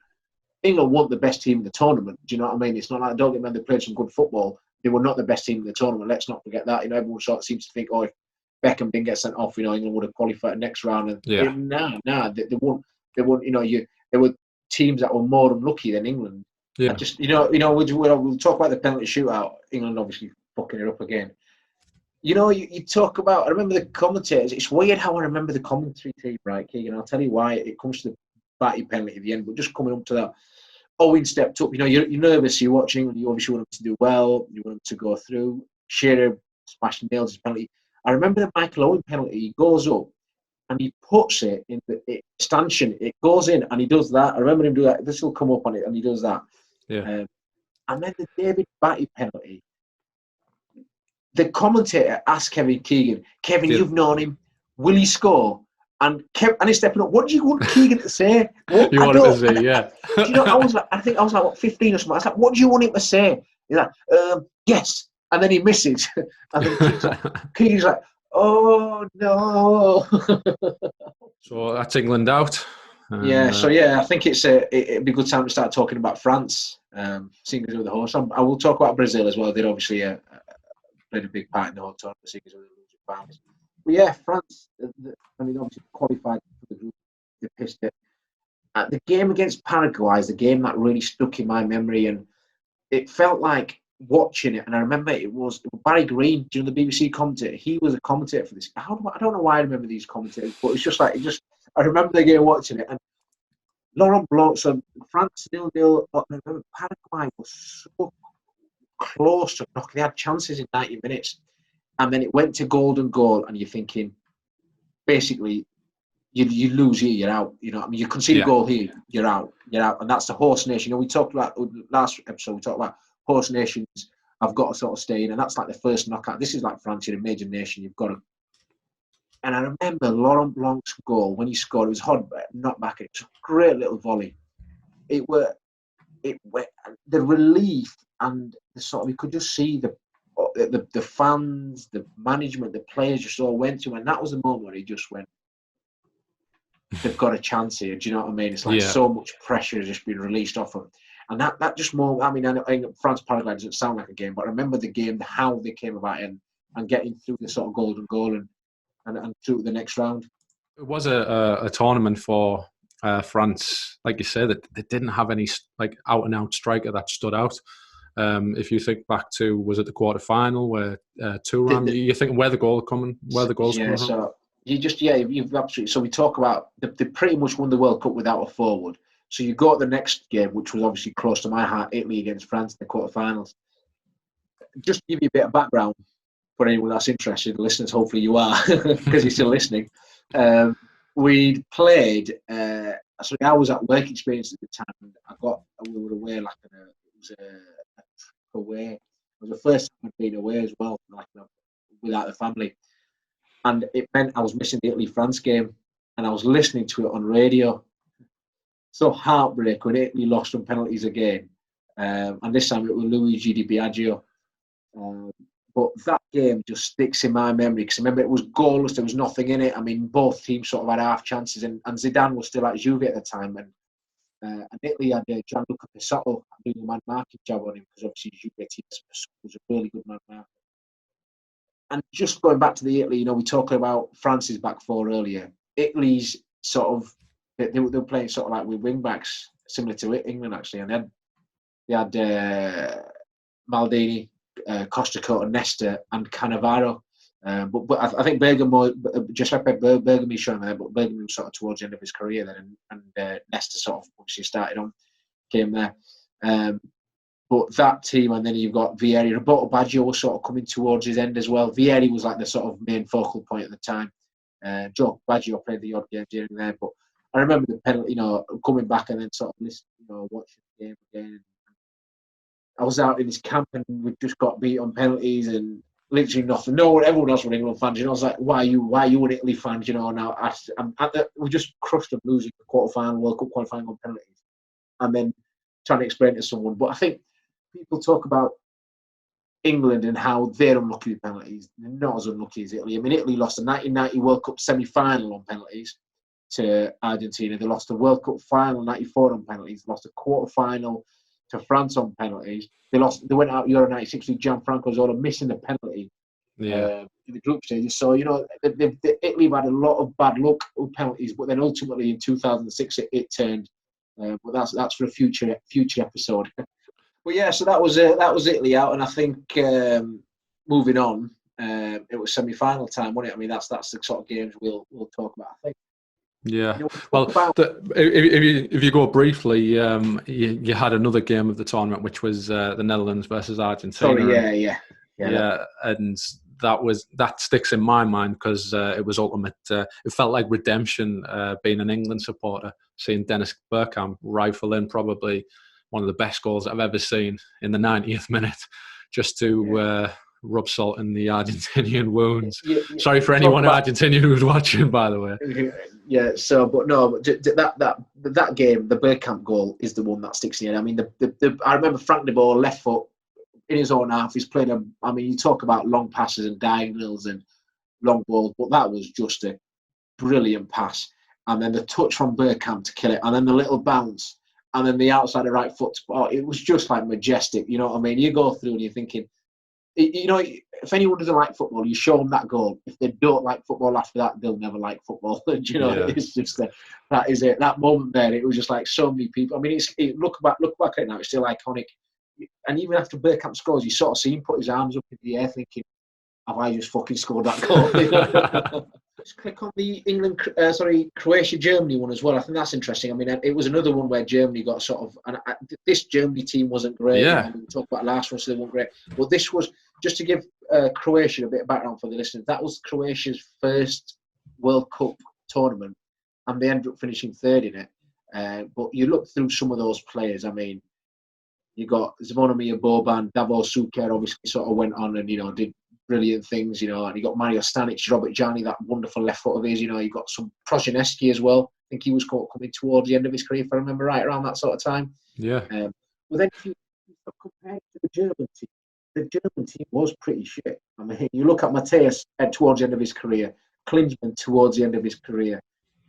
the best team in the tournament. Do you know what I mean? It's not like, don't get me wrong, they played some good football. They were not the best team in the tournament. Let's not forget that. Everyone sort of seems to think, if Beckham didn't get sent off, England would have qualified the next round. And they won. They won. There were teams that were more unlucky than England. Yeah. And just we'll talk about the penalty shootout. England obviously fucking it up again. You talk about. I remember the commentators. It's weird how I remember the commentary team, right, Keegan? I'll tell you why. It comes to the Batty penalty at the end, but just coming up to that, Owen stepped up. You're nervous. You're watching England. You obviously want them to do well. You want them to go through. Shearer smashed and nails his penalty. I remember the Michael Owen penalty. He goes up and he puts it in the stanchion. It goes in and he does that. I remember him do that. This will come up on it, and he does that. Yeah. And then the David Batty penalty. The commentator asked Kevin Keegan, you've known him. Will he score? And he's stepping up. What do you want Keegan to say? You want him to say, yeah. I was like, 15 or something. I was like, what do you want him to say? He's like, yes. And then he misses. And then Keegan's like, oh no. So that's England out. I think it'd be a good time to start talking about France. Seeing as with the host, I will talk about Brazil as well. They're obviously played a big part in the whole tournament. Seeing as with the losing fans. But France. Obviously qualified for the group. They pissed it. The game against Paraguay is the game that really stuck in my memory, and it felt like watching it. And I remember it was Barry Green, during the BBC commentator. He was a commentator for this. I don't know why I remember these commentators, but it's just like I remember the game watching it. And Laurent Blanc, so France 0-0. I remember Paraguay was so close to knocking. They had chances in 90 minutes. And then it went to golden goal, and you're thinking, basically, you lose here, you're out. You concede a goal here, you're out. And that's the host nation. We talked about, last episode, we talked about host nations have got to sort of stay in, and that's like the first knockout. This is like France, you're a major nation, you've got to. And I remember Laurent Blanc's goal, when he scored, it was hard, not back, it was a great little volley. The relief and the sort of, you could just see the fans, the management, the players just all went to him, and that was the moment where he just went, they've got a chance here. Do you know what I mean? It's like so much pressure has just been released off them. And that just more, I think France Paraguay doesn't sound like a game, but I remember the game, how they came about it, and getting through the sort of golden goal and through the next round. It was a tournament for France, like you said, that they didn't have any like out and out striker that stood out. If you think back to, was it the quarter final where Thuram? You think where the goals coming from? So you've absolutely. So we talk about they pretty much won the World Cup without a forward. So you got the next game, which was obviously close to my heart, Italy against France in the quarterfinals. Just to give you a bit of background for anyone that's interested, listeners, hopefully you are, because you're still listening. We played. I was at work experience at the time. And we were away away. It was the first time I'd been away as well, without the family. And it meant I was missing the Italy-France game, and I was listening to it on radio. So heartbreak when Italy lost on penalties again. And this time it was Luigi Di Biagio. But that game just sticks in my memory, because I remember it was goalless, there was nothing in it. Both teams sort of had half chances, and Zidane was still at Juve at the time. And Italy had Gianluca Pessotto doing a man marking job on him, because obviously Juve was a really good man marker. And just going back to the Italy, we talked about France's back four earlier. Italy's sort of, they were playing sort of like with wing backs, similar to England actually, and they had Maldini, Costacotto, Nesta, and Cannavaro. But I think Giuseppe Bergami showing there, but Bergami was sort of towards the end of his career then, and Nesta sort of obviously came there. But that team, and then you've got Vieri. Roberto Baggio was sort of coming towards his end as well. Vieri was like the sort of main focal point at the time. Joe Baggio played the odd game here and there, but I remember the penalty, coming back and then sort of listening, watching the game again. I was out in this camp and we just got beat on penalties and literally nothing. No, everyone else were England fans. I was like, why are you an Italy fan? Now we just crushed them, losing the quarterfinal, World Cup qualifying on penalties, and then trying to explain to someone. But I think people talk about England and how they're unlucky with penalties. They're not as unlucky as Italy. Italy lost the 1990 World Cup semi-final on penalties. to Argentina. They lost the World Cup final '94 on penalties. Lost a quarter final to France on penalties. They went out Euro '96 with Gianfranco Zola missing the penalty in the group stages. So Italy had a lot of bad luck with penalties, but then ultimately in 2006 it turned. But that's for a future episode. But yeah, so that was Italy out, and I think moving on, it was semi-final time, wasn't it? I mean, that's the sort of games we'll talk about, I think. Yeah. Well, if you go briefly, you had another game of the tournament, which was the Netherlands versus Argentina. Sorry, yeah. And that sticks in my mind because it was ultimate. It felt like redemption, being an England supporter, seeing Dennis Bergkamp rifle in probably one of the best goals I've ever seen in the 90th minute, just to rub salt in the Argentinian wounds. Sorry for anyone Argentinian who's watching, by the way. Yeah. So, but no, that game, the Bergkamp goal is the one that sticks in your head. I mean, I remember Frank de Boer, left foot in his own half. He's played I mean, you talk about long passes and diagonals and long balls, but that was just a brilliant pass. And then the touch from Bergkamp to kill it, and then the little bounce, and then the outside of right foot. It was just like majestic. You know what I mean? You go through and you're thinking, you know, if anyone doesn't like football, you show them that goal. If they don't like football after that, they'll never like football. You know, it's just that is it. That moment there, it was just like so many people. I mean, look back at it now, it's still iconic. And even after Bergkamp scores, you sort of see him put his arms up in the air, thinking, "Have I just fucking scored that goal?" Let's click on the Croatia-Germany one as well. I think that's interesting. I mean, it was another one where Germany got sort of, and this Germany team wasn't great. Yeah. We talked about the last one, so they weren't great. But this was, just to give Croatia a bit of background for the listeners, that was Croatia's first World Cup tournament, and they ended up finishing third in it. But you look through some of those players, I mean, you got Zvonimir Boban, Davor Suker obviously sort of went on and, you know, did brilliant things, you know, and you got Mario Stanic, Robert Gianni, that wonderful left foot of his, you know, you got some Prozineski as well. I think he was coming towards the end of his career, if I remember right, around that sort of time. Yeah. But then if you compare to the German team was pretty shit. I mean, you look at Matthias towards the end of his career, Klinsmann towards the end of his career,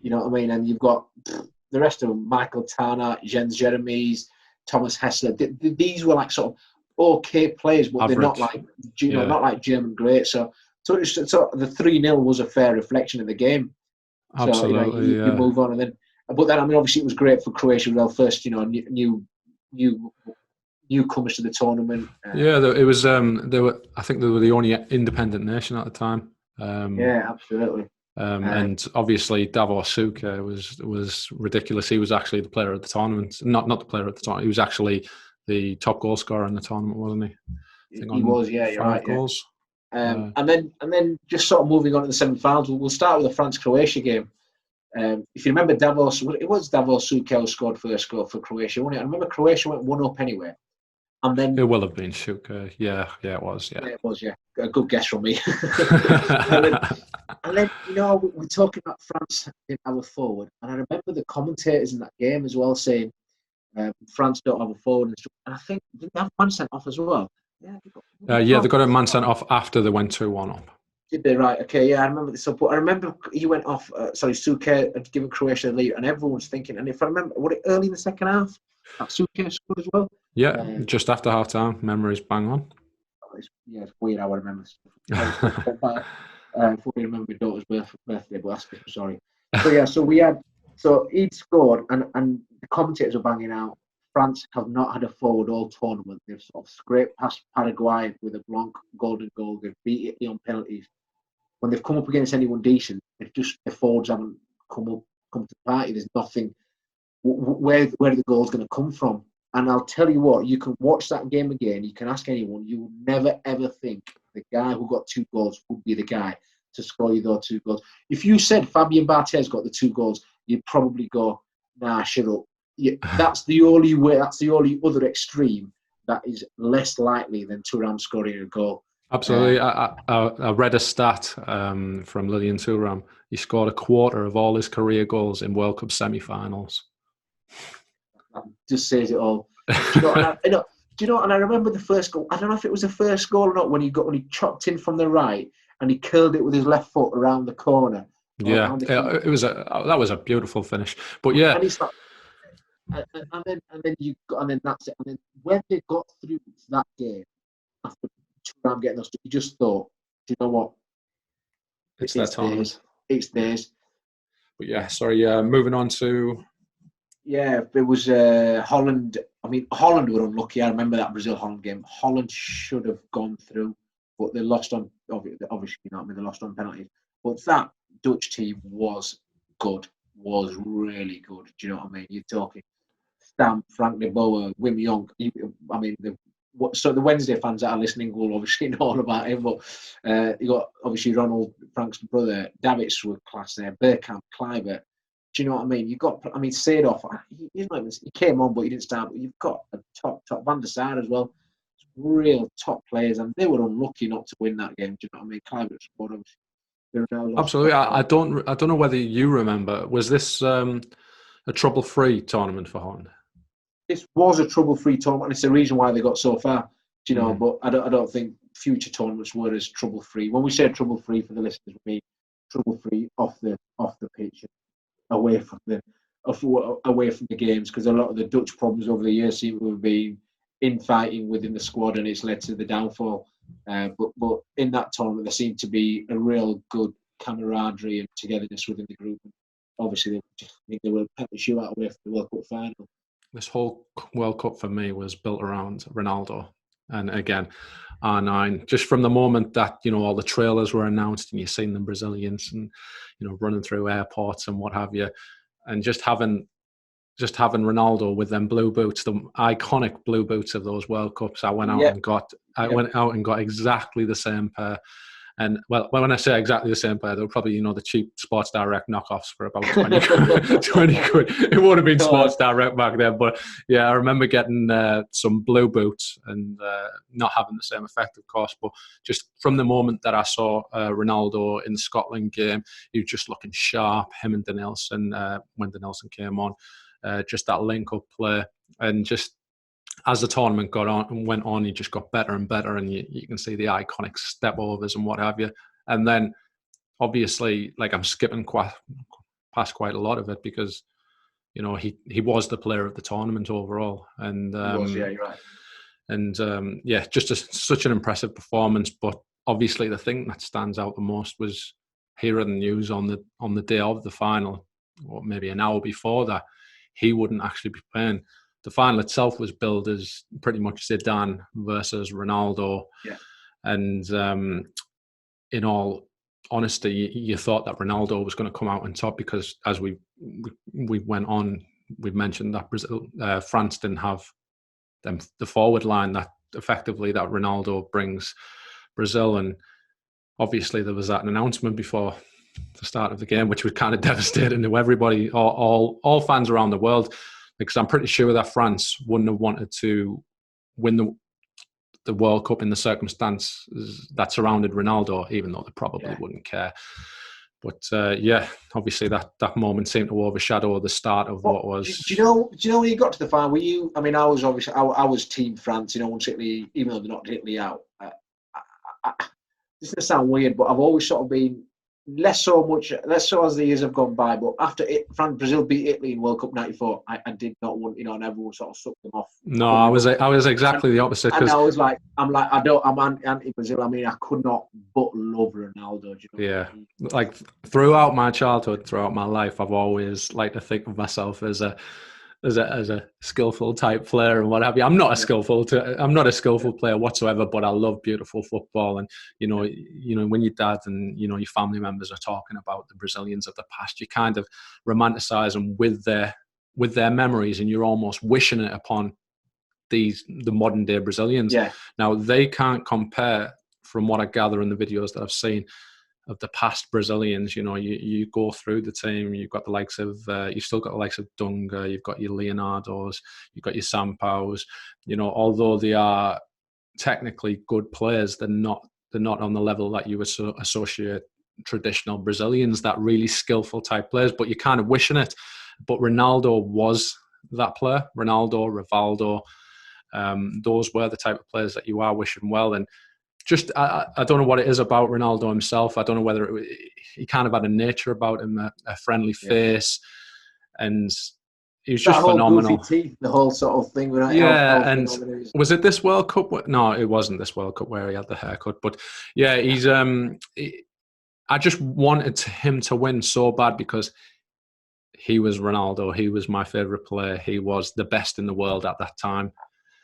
you know what I mean? And you've got the rest of them, Michael Tarnat, Jens Jeremies, Thomas Hessler. These were like sort of okay players, but they're not like, you know, not like German great. So the 3-0 was a fair reflection of the game. Absolutely. So, you know, you move on, and then, but then I mean, obviously it was great for Croatia. Well, first, you know, newcomers to the tournament. It was. I think they were the only independent nation at the time. Yeah, absolutely. And obviously Davor Suker was ridiculous. He was actually the player of the tournament. Not the player of the tournament. He was actually the top goal scorer in the tournament, wasn't he? He was, yeah, you're right. Goals. And then just sort of moving on to the semi-finals, we'll start with the France-Croatia game. If you remember, it was Davor Suker who scored first goal for Croatia, wasn't it? I remember Croatia went 1-up anyway. And then it will have been Suker. Yeah, it was. Yeah, it was. Yeah, a good guess from me. and then you know, we're talking about France didn't have a forward, and I remember the commentators in that game as well saying France don't have a forward, and I think didn't they have man sent off as well? Yeah, they got a man sent off after they went 2-1 up. Did they? Right. Okay. Yeah, I remember this. But I remember he went off. Suker had given Croatia the lead, and everyone's thinking. And if I remember, was it early in the second half? That Suker scored as well. Yeah, just after half time. Memories bang on. It's weird how I remember stuff. I fully remember my daughter's birthday, but that's sorry. So yeah, so he'd scored, and the commentators were banging out. France have not had a forward all tournament. They've sort of scraped past Paraguay with a blank golden goal. They've beat Italy on penalties. When they've come up against anyone decent, their forwards haven't come to the party. There's nothing. Where the goal's going to come from? And I'll tell you what, you can watch that game again. You can ask anyone. You will never ever think the guy who got 2 goals would be the guy to score you those 2 goals. If you said Fabien Barthez got the 2 goals, you'd probably go, "Nah, shut up." Yeah, that's the only way. That's the only other extreme that is less likely than Thuram scoring a goal. Absolutely. I read a stat from Lilian Thuram. He scored a quarter of all his career goals in World Cup semi-finals. That just says it all. Do you know? And I remember the first goal. I don't know if it was the first goal or not when he chopped in from the right and he curled it with his left foot around the corner. Yeah, that was a beautiful finish. But yeah, and it's like, and then that's it. And then when they got through to that game after 2 rounds getting us, you just thought, do you know what? it's that tournament. It's theirs. But yeah, sorry. Moving on to. Yeah, it was Holland. I mean, Holland were unlucky. I remember that Brazil-Holland game. Holland should have gone through, but they lost on, obviously, you know what I mean, they lost on penalties. But that Dutch team was really good. Do you know what I mean? You're talking Stamp, Frank de Boer, Wim Jonk. I mean, so the Wednesday fans that are listening will obviously know all about him, but you got obviously Ronald, Frank's brother, Davids were class there, Bergkamp, Kluivert. Do you know what I mean? You've got, I mean, Seedorf, he came on, but he didn't start. But you've got a top Van der Sar as well, real top players, and they were unlucky not to win that game. Do you know what I mean? Kluivert scored, obviously. Absolutely. I don't know whether you remember. Was this a trouble-free tournament for Holland? This was a trouble-free tournament, and it's the reason why they got so far. Do you know? But I don't think future tournaments were as trouble-free. When we say trouble-free for the listeners, we mean trouble-free off the pitch, away from the games, because a lot of the Dutch problems over the years seem to have been infighting within the squad, and it's led to the downfall. But in that tournament, there seemed to be a real good camaraderie and togetherness within the group. And obviously, I think they were penalty shootout away from the World Cup final. This whole World Cup for me was built around Ronaldo. And again, R9, just from the moment that, you know, all the trailers were announced and you've seen the Brazilians and, you know, running through airports and what have you, and just having Ronaldo with them blue boots, the iconic blue boots of those World Cups, I went out and got exactly the same pair. And well, when I say exactly the same pair, they were probably, you know, the cheap Sports Direct knockoffs for about 20 quid. It would have been Sports Direct back then. But yeah, I remember getting some blue boots and not having the same effect, of course. But just from the moment that I saw Ronaldo in the Scotland game, he was just looking sharp, him and Denilson, when Denilson came on, just that link-up play. And just as the tournament went on, he just got better and better, and you can see the iconic step overs and what have you. And then, obviously, like, I'm skipping past quite a lot of it because, you know, he was the player of the tournament overall, and you're right. And just such an impressive performance. But obviously, the thing that stands out the most was hearing the news on the day of the final, or maybe an hour before that, he wouldn't actually be playing. The final itself was billed as pretty much Zidane versus Ronaldo. Yeah. And in all honesty, you thought that Ronaldo was going to come out on top because as we went on, we mentioned that France didn't have the forward line that effectively that Ronaldo brings Brazil. And obviously there was that announcement before the start of the game, which was kind of devastating to everybody, all fans around the world. Because I'm pretty sure that France wouldn't have wanted to win the World Cup in the circumstances that surrounded Ronaldo, even though they probably wouldn't care. But obviously that moment seemed to overshadow the start of what was. Do you know when you got to the final? Were you? I mean, I was obviously I was Team France. You know, once Italy, even though they're not Italy out. This is going to sound weird, but I've always sort of been less so as the years have gone by. But after Brazil beat Italy in World Cup '94, I did not want, and everyone sort of sucked them off. No, I was exactly the opposite. And I was like, I'm anti-Brazil. I mean, I could not but love Ronaldo. Like throughout my childhood, throughout my life, I've always liked to think of myself as a skillful type player and what have you. I'm not a skillful player whatsoever, but I love beautiful football. And you know when your dad and your family members are talking about the Brazilians of the past, you kind of romanticize them with their memories, and you're almost wishing it upon the modern day Brazilians. Yeah. Now they can't compare, from what I gather in the videos that I've seen of the past Brazilians. You go through the team, you've got the likes of you've still got the likes of Dunga, you've got your Leonardos, you've got your Sampaos. Although they are technically good players, they're not on the level that you would associate traditional Brazilians, that really skillful type players. But you're kind of wishing it. But Ronaldo was that player. Ronaldo, Rivaldo, those were the type of players that you are wishing well. And just I don't know what it is about Ronaldo himself. I don't know whether he kind of had a nature about him, a friendly face, and he was just that whole phenomenal. goofy teeth, the whole sort of thing. Yeah, and was it this World Cup? No, it wasn't this World Cup where he had the haircut. But yeah, he's I just wanted him to win so bad because he was Ronaldo. He was my favourite player. He was the best in the world at that time.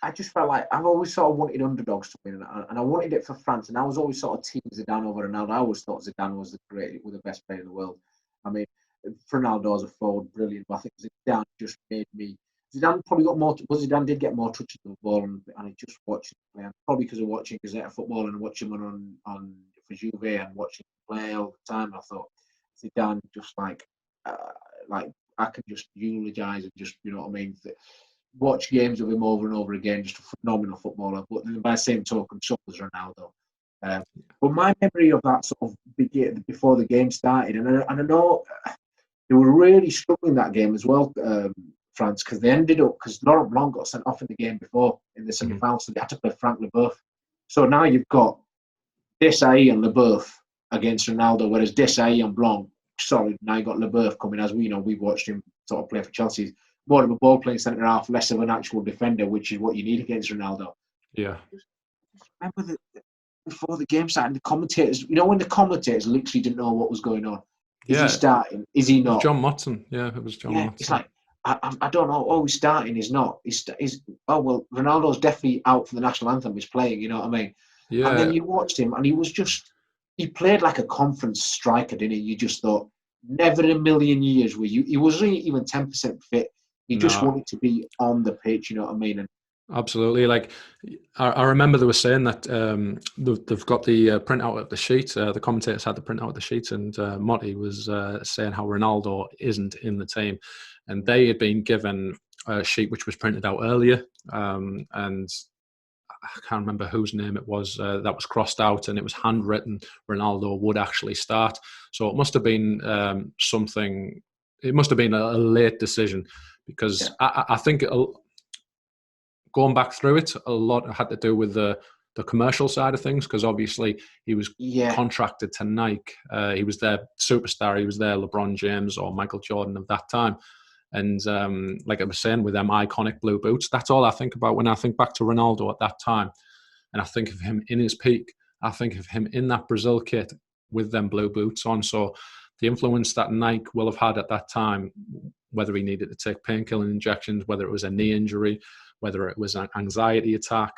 I just felt like I've always sort of wanted underdogs to win, and I wanted it for France. And I was always sort of team Zidane over Ronaldo. I always thought Zidane was the best player in the world. I mean, Ronaldo as a forward, brilliant. But I think Zidane just made me. Zidane probably got more. But Zidane did get more touches of the ball, and I just watched him play. Probably because of watching Gazette football and watching him on for Juve and watching him play all the time. I thought Zidane just like I can just eulogize and just what I mean. Watch games of him over and over again. Just a phenomenal footballer. But by the same token, so was Ronaldo. But my memory of that sort of before the game started, and I know they were really struggling that game as well, France, because they ended up because Laurent Blanc got sent off in the game before in the semi-final, so they had to play Frank Leboeuf. So now you've got Desailly and Leboeuf against Ronaldo, whereas Desailly and Blanc. Sorry, now you got Leboeuf coming, as we know. We've watched him sort of play for Chelsea. More of a ball playing centre half, less of an actual defender, which is what you need against Ronaldo. Yeah. Just remember that before the game started, the commentators, when the commentators literally didn't know what was going on. Is he starting? Is he not? John Motson. Yeah, it was John Motson. It's like, I don't know. Oh, he's starting. He's not. Oh, well, Ronaldo's definitely out for the national anthem. He's playing, you know what I mean? Yeah. And then you watched him, and he played like a conference striker, didn't he? You just thought, never in a million years were you. He wasn't even 10% fit. He just wanted to be on the pitch, you know what I mean? And absolutely. Like, I remember they were saying that they've got the printout of the sheet. The commentators had the printout of the sheet, and Motti was saying how Ronaldo isn't in the team. And they had been given a sheet which was printed out earlier. And I can't remember whose name it was that was crossed out, and it was handwritten Ronaldo would actually start. So it must have been something. It must have been a late decision because I think going back through it, a lot had to do with the commercial side of things because obviously he was contracted to Nike. He was their superstar. He was their LeBron James or Michael Jordan of that time. And like I was saying, with them iconic blue boots, that's all I think about when I think back to Ronaldo at that time. And I think of him in his peak. I think of him in that Brazil kit with them blue boots on. So the influence that Nike will have had at that time, whether he needed to take painkilling injections, whether it was a knee injury, whether it was an anxiety attack,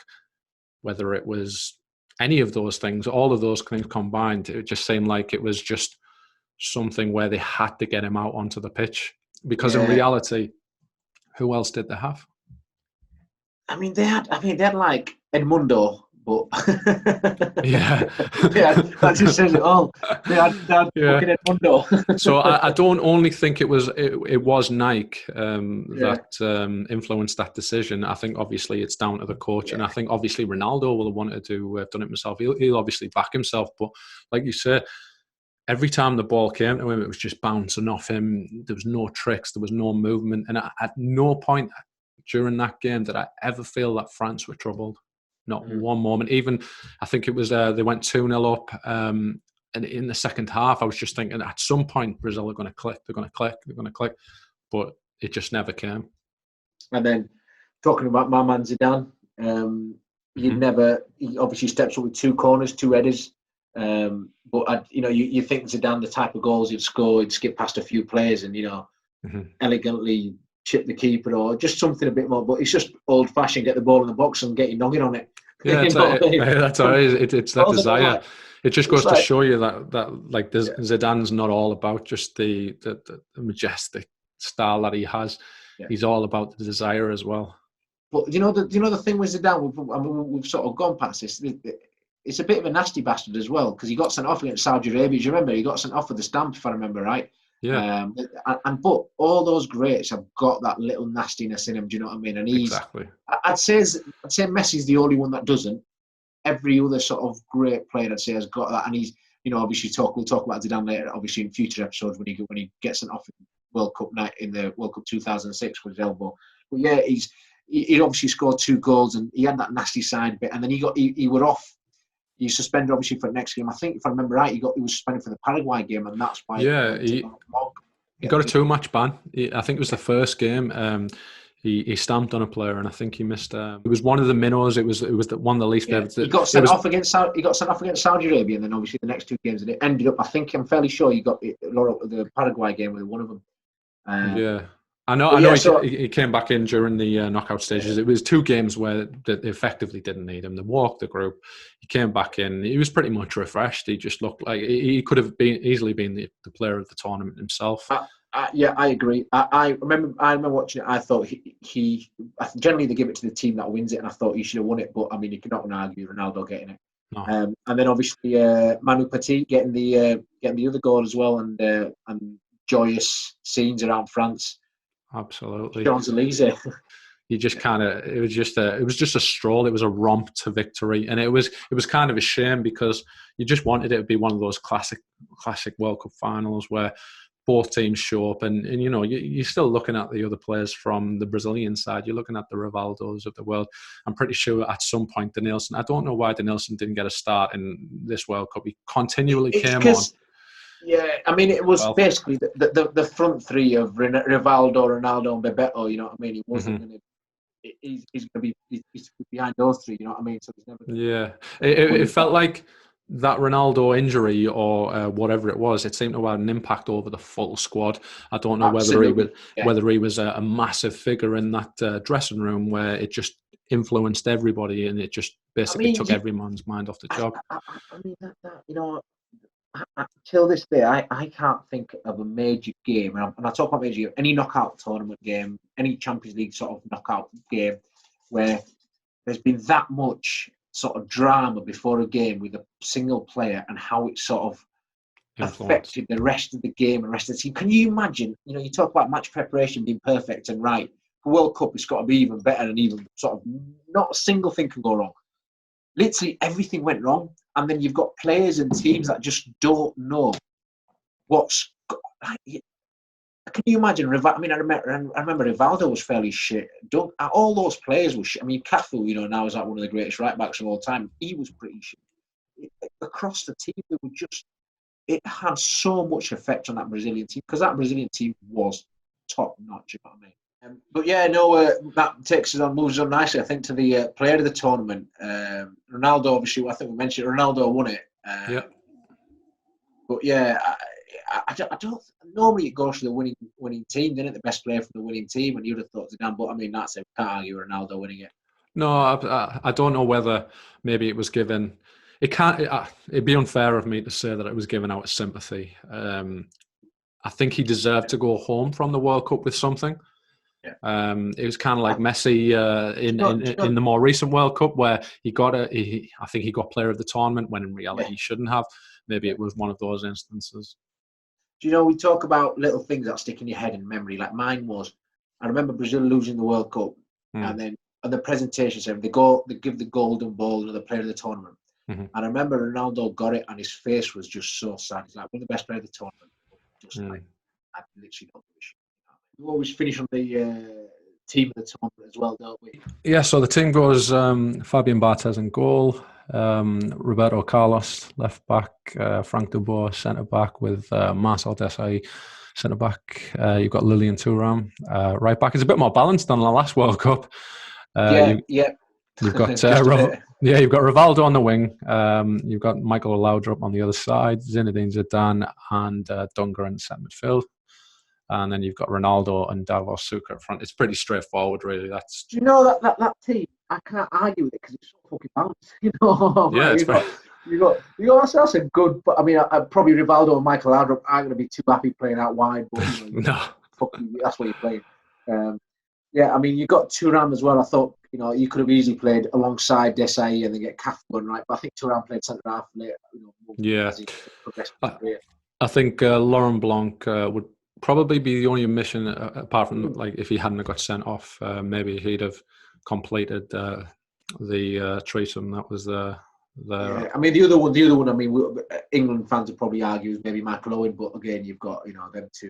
whether it was any of those things, all of those things combined, it just seemed like it was just something where they had to get him out onto the pitch. Because in reality, who else did they have? They had like Edmundo, but that just says it all. They had fucking Edmundo. So I don't only think it was Nike that influenced that decision. I think obviously it's down to the coach, and I think obviously Ronaldo will have wanted to have done it himself. He'll obviously back himself, but like you said, every time the ball came to him, it was just bouncing off him. There was no tricks. There was no movement. And at no point during that game did I ever feel that France were troubled. Not one moment. Even, I think it was, they went 2-0 up. And in the second half, I was just thinking at some point, Brazil are going to click. They're going to click. They're going to click. But it just never came. And then talking about my man Zidane, he obviously steps up with 2 corners, 2 headers. But you think Zidane, the type of goals he'd score, he'd skip past a few players and elegantly chip the keeper or just something a bit more. But it's just old fashioned. Get the ball in the box and get your noggin on it. Yeah, that's how it is. It's that desire. It just goes to show you that like Zidane's not all about just the majestic style that he has. Yeah. He's all about the desire as well. But the thing with Zidane, we've sort of gone past this. It's a bit of a nasty bastard as well because he got sent off against Saudi Arabia. Do you remember? He got sent off with the stamp, if I remember right. Yeah. But all those greats have got that little nastiness in him. Do you know what I mean? And exactly. I'd say Messi's the only one that doesn't. Every other sort of great player, I'd say, has got that. And he's, obviously we'll talk about Zidane later, obviously in future episodes when he gets sent off in World Cup night in the World Cup 2006 with his elbow. But yeah, he obviously scored 2 goals and he had that nasty side bit. And then he were off. You suspended obviously for the next game. I think if I remember right, he was suspended for the Paraguay game, and that's why. Yeah, he got a 2-match ban. I think it was the first game. He stamped on a player, and I think he missed. It was one of the minnows. It was one of the least. Yeah. He got sent off against Saudi Arabia, and then obviously the next two games, and it ended up. I think I'm fairly sure he got the Paraguay game with one of them. Yeah. I know. He came back in during the knockout stages. Yeah. It was 2 games where they effectively didn't need him. They walked the group. He came back in. He was pretty much refreshed. He just looked like he could have easily been the player of the tournament himself. Yeah, I agree. I remember watching it. I thought he generally they give it to the team that wins it, and I thought he should have won it. But I mean, you cannot argue Ronaldo getting it. No. And then obviously Manu Petit getting the other goal as well, and joyous scenes around France. Absolutely. Champs-Élysées. You just it was just a stroll. It was a romp to victory, and it was kind of a shame because you just wanted it to be one of those classic World Cup finals where both teams show up, and you know you're still looking at the other players from the Brazilian side. You're looking at the Rivaldos of the world. I'm pretty sure at some point Denilson. I don't know why Denilson didn't get a start in this World Cup. He continually came on. Yeah, I mean, it was basically the front three of Rivaldo, Ronaldo, and Bebeto. You know what I mean? He wasn't going to. He's going to be behind those three. You know what I mean? So he's never. Yeah, it felt like that Ronaldo injury or whatever it was. It seemed to have an impact over the full squad. I don't know whether he was a massive figure in that dressing room where it just influenced everybody and it just basically took everyone's mind off the job. I mean that you know. Till this day, I can't think of a major game, and I talk about major game, any knockout tournament game, any Champions League sort of knockout game, where there's been that much sort of drama before a game with a single player and how it sort of affected the rest of the game and the rest of the team. Can you imagine? You know, you talk about match preparation being perfect and right. For World Cup, it's got to be even better and even sort of not a single thing can go wrong. Literally everything went wrong, and then you've got players and teams that just don't know what's. Can you imagine? I mean, I remember Rivaldo was fairly shit. All those players were shit. I mean, Cafu, you know, now is like one of the greatest right backs of all time. He was pretty shit. Across the team, it would just. It had so much effect on that Brazilian team because that Brazilian team was top notch. You know what I mean? But yeah, no, that moves on nicely, I think, to the player of the tournament. Ronaldo, obviously, I think we mentioned Ronaldo won it. Yeah. But yeah, I don't. Normally, it goes to the winning team, didn't it? The best player from the winning team, and you'd have thought Zidane. But I mean, that's it. We can't argue Ronaldo winning it. No, I don't know whether maybe it was given. It can't. It'd be unfair of me to say that it was given out of sympathy. I think he deserved to go home from the World Cup with something. Yeah. It was kind of like Messi in the more recent World Cup where I think he got player of the tournament when in reality he shouldn't have. Maybe it was one of those instances. Do you know, we talk about little things that stick in your head in memory. Like mine was, I remember Brazil losing the World Cup, and then on the presentation, they give the golden ball to the player of the tournament. And I remember Ronaldo got it, and his face was just so sad. He's like one of the best players of the tournament. Just like, I literally don't wish. We always finish on the team of the tournament as well, don't we? Yeah, so the team goes Fabian Barthez in goal, Roberto Carlos left back, Frank de Boer centre back with Marcel Desailly centre back. You've got Lilian Thuram right back. It's a bit more balanced than the last World Cup. You've got you've got Rivaldo on the wing. You've got Michael Laudrup on the other side, Zinedine Zidane and Dunga in centre midfield. And then you've got Ronaldo and Davos Suker up front. It's pretty straightforward, really. Do you know that team? I can't argue with it because it's so fucking balanced. You know, yeah, it's you got that's a good. But I mean, probably Rivaldo and Michael Laudrup aren't going to be too happy playing out wide. But you know, that's what you're playing. Yeah, I mean, you got Thuram as well. I thought, you know, you could have easily played alongside Desailly and then get Cafu on right. But I think Thuram played centre half later. I think Laurent Blanc would probably be the only omission apart from like if he hadn't got sent off. Maybe he'd have completed the threesome. That was the. Yeah, I mean the other one. I mean, England fans would probably argue is maybe Michael Owen, but again, you've got them two.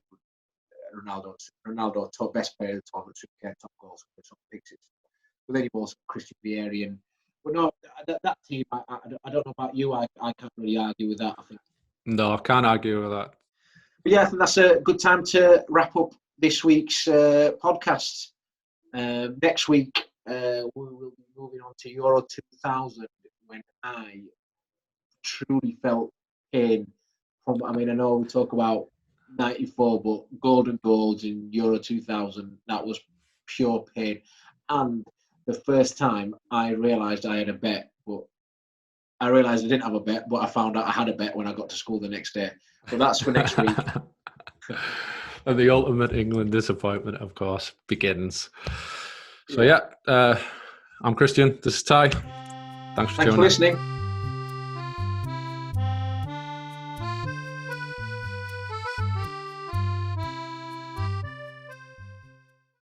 Ronaldo, top best player of the tournament, top goals, top fixes. But then you've also Christian Vieri and But no, that team, I don't know about you. I can't really argue with that. I think. No, I can't argue with that. But yeah, I think that's a good time to wrap up this week's podcast. Next week, we will be moving on to Euro 2000, when I truly felt pain from. I mean, I know we talk about 94, but golden goals in Euro 2000, that was pure pain. And the first time I realised I had a bet, but I realised I didn't have a bet, but I found out I had a bet when I got to school the next day. So that's for next week. And the ultimate England disappointment, of course, begins. So yeah, I'm Kristian. This is Ty. Thanks for tuning in. listening.